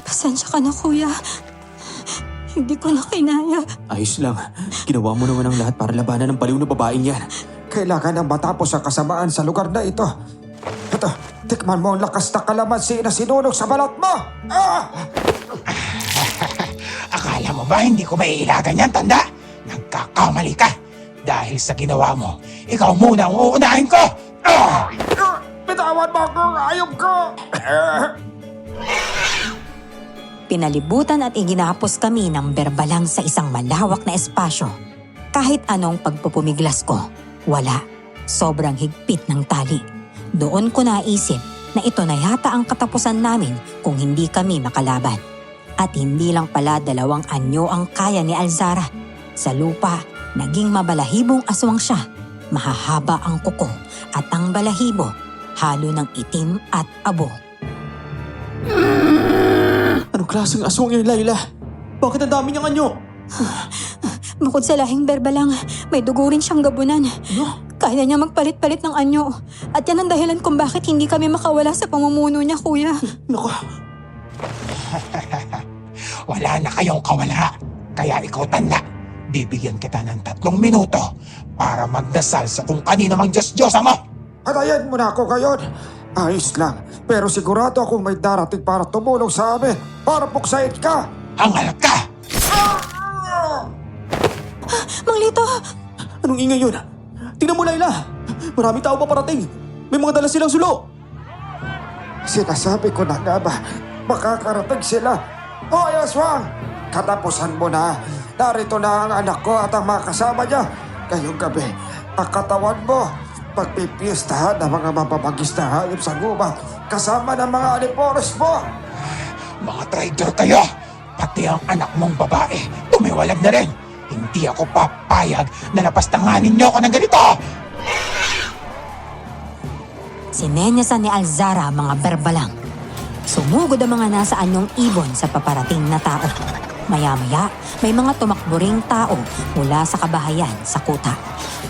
Pasensya ka na, kuya. Hindi ko na kinaya. Ayos lang. Ginawa mo naman ang lahat para labanan ng baliw na babaeng yan. Kailangan nang matapos ang kasamaan sa lugar na ito. Ito, tikman mo ang lakas na kalamansi na sinunog sa balat mo! Ah! Akala mo ba hindi ko maiilagan yan, tanda? Nagkakamali ka. Dahil sa ginawa mo, ikaw muna ang uunahin ko! Ah! Bitawan mo ako! Ayop ko! Pinalibutan at iginapos kami ng berbalang sa isang malawak na espasyo. Kahit anong pagpupumiglas ko, wala. Sobrang higpit ng tali. Doon ko naisip na ito na yata ang katapusan namin kung hindi kami makalaban. At hindi lang pala 2 anyo ang kaya ni Alzara. Sa lupa, naging mabalahibong aswang siya. Mahahaba ang kuko at ang balahibo, halo ng itim at abo. Anong klaseng aswang yan, Laila? Bakit ang dami niyang anyo? Bukod sa lahing berbalang, may dugo rin siyang gabunan. Kaya niya magpalit-palit ng anyo. At yan ang dahilan kung bakit hindi kami makawala sa pamumuno niya, kuya. Naku, Wala na kayong kawala. Kaya ikaw, tanda, bibigyan kita ng 3 minuto para magdasal sa kung kanino mang Diyos-Diyosa mo. Patayin mo na ako ngayon. Ayos lang, pero sigurado akong may darating para tumulong sa amin. Para puksain ka! Hangal ka! Mang Lito! anong ingay yun? Tingnan mo, Laila. Maraming tao pa parating. May mga dala silang sulo. Sinasabi ko na nga ba, makakarating sila. Hoy, aswang! Katapusan mo na. Narito na ang anak ko at ang mga kasama niya. Ngayong gabi, ang katawan mo, pagpipiestahan ng mga mapapagis na hayop sa gubat kasama ng mga alipores mo. Mga traitor kayo! Pati ang anak mong babae, tumiwalag na rin. Hindi ako papayag na napastanganin niyo ako ng ganito! Sinenyasan ni Alzara ang mga berbalang. Sumugod ang mga nasa anyong ibon sa paparating na tao. Maya-maya, may mga tumakbo ring tao mula sa kabahayan sa kuta.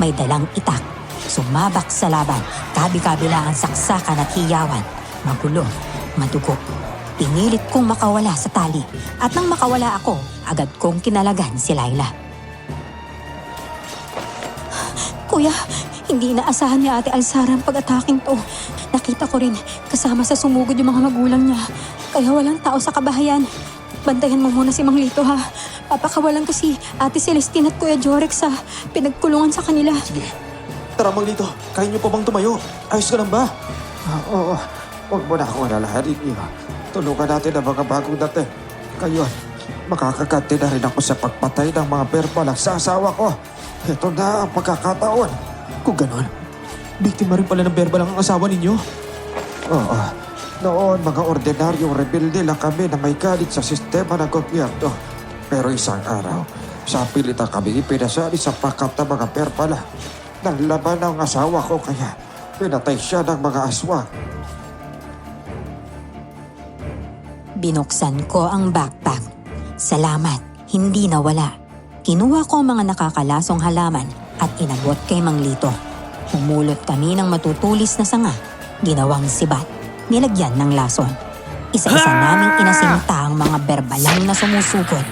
May dalang itak. Sumabak sa laban, kabi-kabila ang saksakan at hiyawan. Magulo, madugo. Pinilit kong makawala sa tali at nang makawala ako, agad kong kinalagan si Laila. Kuya, hindi inaasahan ni Ate Alzara ang pag-ataking to. Nakita ko rin kasama sa sumugod yung mga magulang niya. Kaya walang tao sa kabahayan. Bantayan mo muna si Mang Lito, ha. Papakawalan ko si Ate Celestine at Kuya Jorek sa pinagkulungan sa kanila. Sige. Tara, Mang Lito. Kaya niyo pa bang tumayo? Ayos ka lang ba? Oo, huwag mo na akong alalahanin niyo. Tulungan natin ang mga bagong dating. Ngayon, makakaganti na rin ako sa pagpatay ng mga berbalang sa asawa ko. Ito na ang pagkakataon. Kung ganon, biktima rin pala ng berbalang ang asawa ninyo. Oo, noon mga ordinaryong rebelde lang kami na may galit sa sistema ng gobyerno. Pero isang araw, sa pilitan kami ipinasali sa pakap ng mga berbala. Naglaban ang asawa ko kaya pinatay siya ng mga aswang. Binuksan ko ang backpack. Salamat, hindi nawala. Kinuha ko ang mga nakakalasong halaman at inabot kay Mang Lito. Humulot kami ng matutulis na sanga, ginawang sibat, nilagyan ng lason. Isa-isa naming inasinta ang mga berbalang na sumusugod.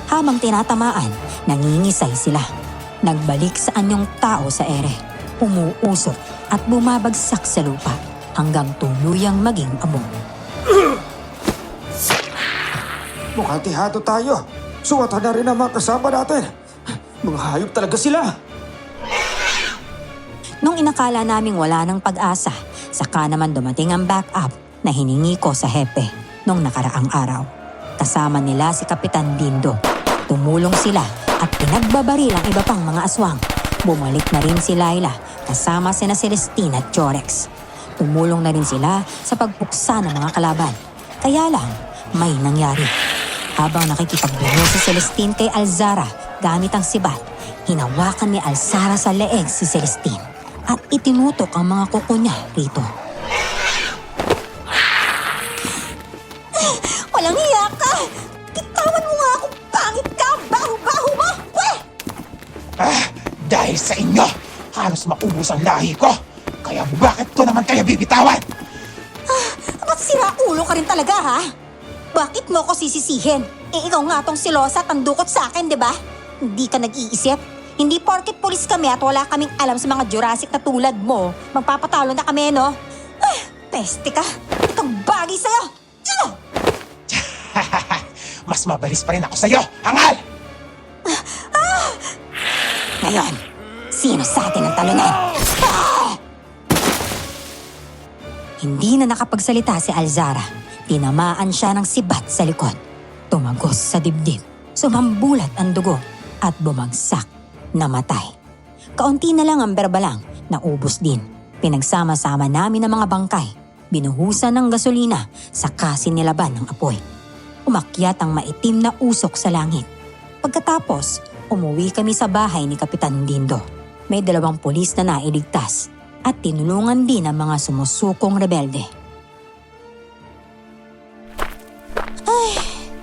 Habang tinatamaan, nangingisay sila. Nagbalik sa anyong tao sa ere, umuusok at bumabagsak sa lupa hanggang tuluyang maging abo. Mukhang tihado tayo. Suwatan na rin ang mga kasama natin. Mga hayop talaga sila. Nung inakala naming wala ng pag-asa, Saka naman dumating ang backup na hiningi ko sa hepe nung nakaraang araw. Kasama nila si Kapitan Dindo. Tumulong sila at pinagbabaril ang iba pang mga aswang. Bumalik na rin si Laila kasama sina Celestine at Jorex. Tumulong na rin sila sa pagpuksa ng mga kalaban. Kaya lang, may nangyari. Habang nakikipagbuno si Celestine kay Alzara gamit ang sibat, hinawakan ni Alzara sa leeg si Celestine at itinutok ang mga kuko niya rito. Walang hiya ka! Bitawan mo nga ako! Pangit ka! Baho-baho mo! Weh! Dahil sa inyo, halos maubos ang lahi ko. Kaya bakit ko naman kayo bibitawan? Ba't sira ulo ka rin talaga, ha? Bakit mo ako sisisihin? Ikaw nga tong silosa at tandukot sa akin, di ba? Hindi ka nag-iisip? Hindi porket pulis kami at wala kaming alam sa mga Jurassic na tulad mo. Magpapatalo na kami, no? Peste ka! Itong bagay sa'yo! Mas mabilis pa rin ako sa'yo, hangal! Ngayon, sino sa atin ang talunan? Hindi na nakapagsalita si Alzara. Tinamaan siya ng sibat sa likod. Tumagos sa dibdib. Sumambulat ang dugo at bumagsak. Namatay. Kaunti na lang ang berbalang. Naubos din. Pinagsama-sama namin ang mga bangkay. Binuhusan ng gasolina. Saka sinilaban ng apoy. Umakyat ang maitim na usok sa langit. Pagkatapos, umuwi kami sa bahay ni Kapitan Dindo. May 2 pulis na nailigtas at tinulungan din ang mga sumusukong rebelde. Ay,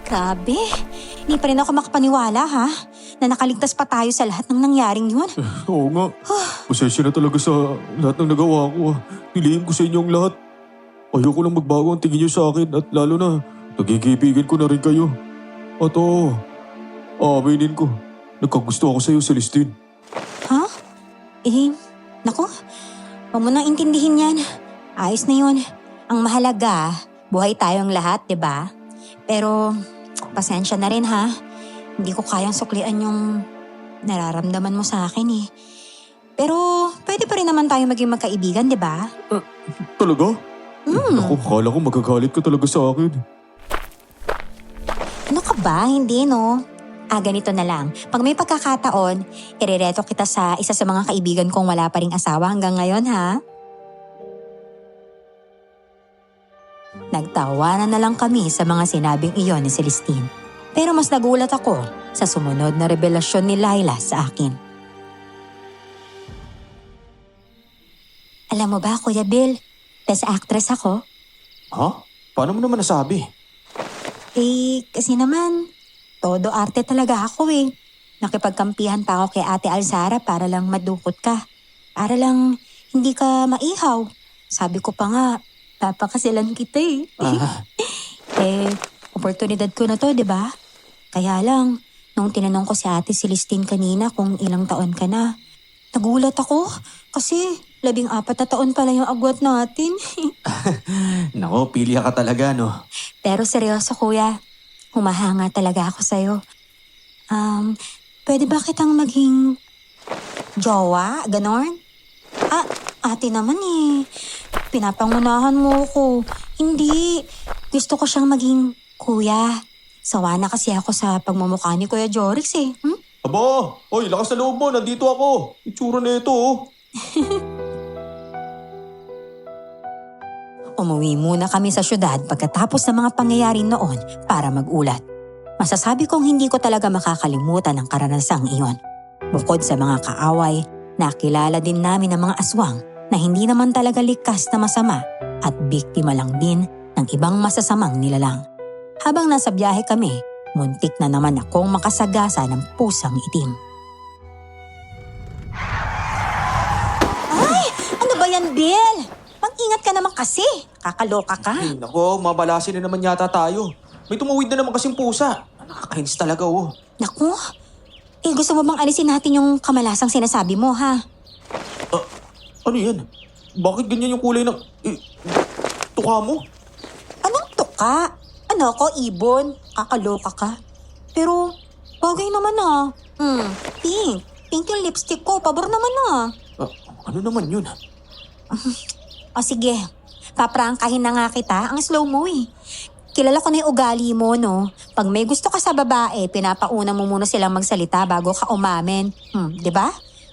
grabe. Hindi pa rin ako makapaniwala, ha? Na nakaligtas pa tayo sa lahat ng nangyaring yun. Oo nga. Pasensya na talaga sa lahat ng nagawa ko. Nilihim ko sa inyo ang lahat. Ayoko lang magbago ang tingin niyo sa akin at lalo na nagigibigan ko na rin kayo. At oo, aaminin ko. Nagkagusto ako sa iyo, Celestine. Ha? Naku, huwag mo nang intindihin yan. Ayos na yun. Ang mahalaga, buhay tayong lahat, di ba? Pero, pasensya na rin ha. Hindi ko kayang suklian yung nararamdaman mo sa akin eh. Pero, pwede pa rin naman tayo maging magkaibigan, di ba? Talaga? Naku, kala ko magagalit ka talaga sa akin. Ano ka ba? Hindi, no? Ganito na lang. Pag may pagkakataon, irereto kita sa isa sa mga kaibigan kong wala pa ring asawa hanggang ngayon, ha? Nagtawanan na lang kami sa mga sinabing iyon ni Celestine. Pero mas nagulat ako sa sumunod na revelasyon ni Laila sa akin. Alam mo ba, Kuya Bill, best actress ako? Ha? Paano mo naman nasabi? Kasi naman, todo arte talaga ako eh. Nakipagkampihan pa ako kay Ate Alzara para lang madukot ka. Para lang hindi ka maihaw. Sabi ko pa nga, papakasilan kita eh. Oportunidad ko na to, di ba? Kaya lang, nung tinanong ko si Ate Celestine kanina kung ilang taon ka na, nagulat ako kasi 14 na taon pala yung agwat natin. Nako, pilya ka talaga, no? Pero seryoso kuya, humahanga talaga ako sa'yo. Pwede ba kitang maging jowa? Ganon? Ate naman eh. Pinapangunahan mo ko. Hindi. Gusto ko siyang maging kuya. Sawa na kasi ako sa pagmumukha ni Kuya Jorix eh. Aba, oy, lakas na loob mo, nandito ako. Itsura na ito, oh. Umuwi muna kami sa syudad pagkatapos ng mga pangyayari noon para mag-ulat. Masasabi kong hindi ko talaga makakalimutan ang karanasang iyon. Bukod sa mga kaaway, nakilala din namin ang mga aswang na hindi naman talaga likas na masama at biktima lang din ng ibang masasamang nilalang. Habang nasa biyahe kami, muntik na naman akong makasagasa ng pusang itim. Ay! Ano ba yan, Bill? Mag-ingat ka naman kasi. Kakaloka ka. Ay, nako, mabalasin na naman yata tayo. May tumawid na naman kasing pusa. Nakakainis talaga, oh. Naku, gusto mo bang alisin natin yung kamalasang sinasabi mo, ha? Ano yan? Bakit ganyan yung kulay ng... tuka mo? Anong tuka? Ano ko, ibon? Kakaloka ka? Pero, bagay naman pink. Pink yung lipstick ko. Pabor naman Ano naman yun? O sige, paprangkahin na nga kita. Ang slow mo eh. Kilala ko na yung ugali mo, no? Pag may gusto ka sa babae, pinapauna mo muna silang magsalita bago ka umamin. Di ba?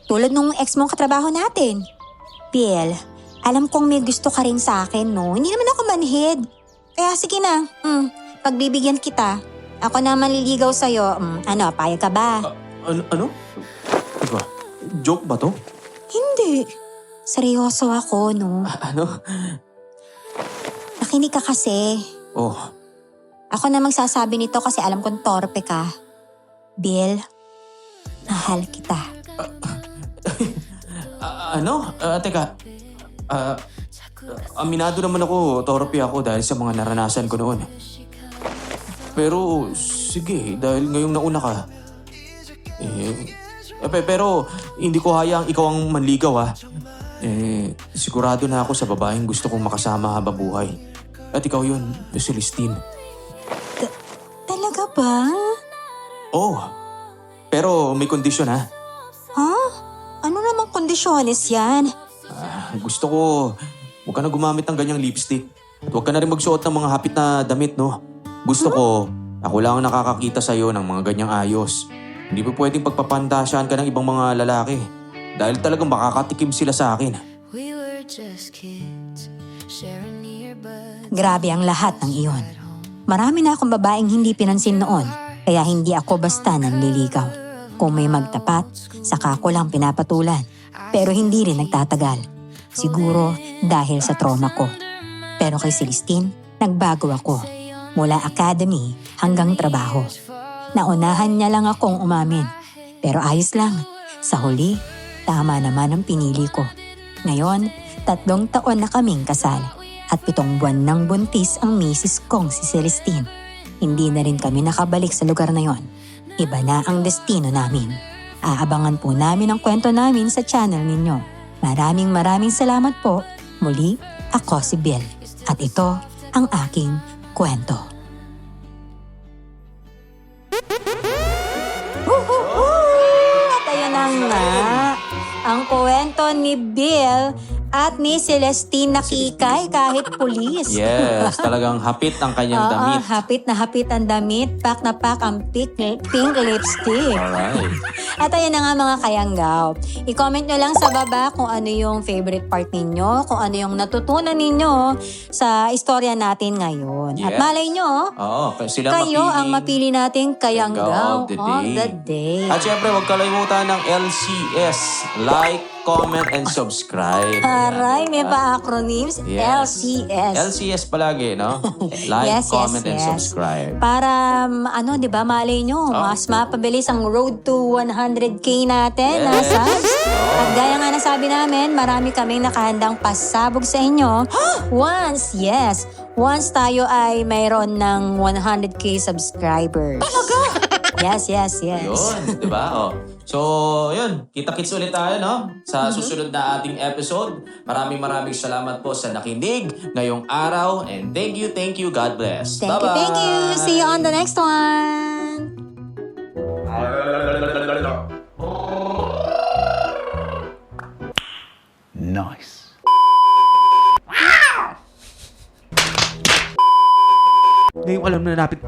Tulad nung ex mong katrabaho natin. Biel, alam kong may gusto ka rin sa akin, no? Hindi naman ako manhid. Kaya sige na, pagbibigyan kita. Ako na maliligaw sa'yo. Ano, payag ka ba? Ano? Diba? Joke ba to? Hindi. Seryoso ako, no? Ano? Nakinig ka kasi. Oh, Ako na magsasabi nito kasi alam kong torpe ka. Bill, mahal kita. Ano? Teka. Aminado naman ako, torpe ako dahil sa mga naranasan ko noon. Pero, sige, dahil ngayong nauna ka. Pero, hindi ko hayang ikaw ang manligaw, ha? Sigurado na ako sa babaeng gusto kong makasama habang buhay. At ikaw yun, Celestine. Talaga ba? Oh, pero may kondisyon, ha? Ha? Ano namang kondisyones yan? Gusto ko, huwag ka na gumamit ng ganyang lipstick. At huwag ka na rin magsuot ng mga hapit na damit, no? Gusto ko, ako lang ang nakakakita sa'yo ng mga ganyang ayos. Hindi pa pwedeng pagpapantasyahan ka ng ibang mga lalaki. Dahil talagang makakatikim sila sa akin. We were just kids, sharing earbuds. Grabe ang lahat ng iyon. Marami na akong babaeng hindi pinansin noon, kaya hindi ako basta nanliligaw. Kung may magtapat, saka ko lang pinapatulan. Pero hindi rin nagtatagal. Siguro dahil sa trauma ko. Pero kay Celestine, nagbago ako. Mula academy hanggang trabaho. Naunahan niya lang akong umamin. Pero ayos lang. Sa huli, tama naman ang pinili ko. Ngayon, 3 taon na kaming kasal. At 7 buwan ng buntis ang misis kong si Celestine. Hindi na rin kami nakabalik sa lugar na yon. Iba na ang destino namin. Aabangan po namin ang kwento namin sa channel ninyo. Maraming salamat po. Muli, ako si Biel. At ito ang aking kwento. At ayan na nga, ang kwento ni Bill at ni Celestine nakikay kahit pulis. Yes, talagang hapit ang kanyang damit. Hapit na hapit ang damit. Pack na pack ang pink lipstick. Alright. At ayan na nga mga kayanggaw. I-comment nyo lang sa baba kung ano yung favorite part ninyo, kung ano yung natutunan ninyo sa istorya natin ngayon. At Yeah. malay nyo, Oo, sila kayo ang mapiling mapili nating kayanggaw of the of day. the day. At syempre, huwag kalimutan ng LCS. Like, comment, and subscribe. Aray, may pa-acronyms. Yes. LCS. LCS palagi, no? Like, Yes, comment, and yes. subscribe. Para, di ba, malay nyo, mas mapabilis ang road to 100K natin, Yes. subs. At gaya nga na sabi namin, marami kaming nakahandang pasabog sa inyo. Once tayo ay mayroon ng 100K subscribers. Talaga? Yes. Yun, di ba? Oh. So, yun. Kita-kits ulit tayo, no? Sa susunod na ating episode. Maraming salamat po sa nakinig ngayong araw. And thank you. God bless. Thank you. See you on the next one. Nice. Ngayon alam na napit.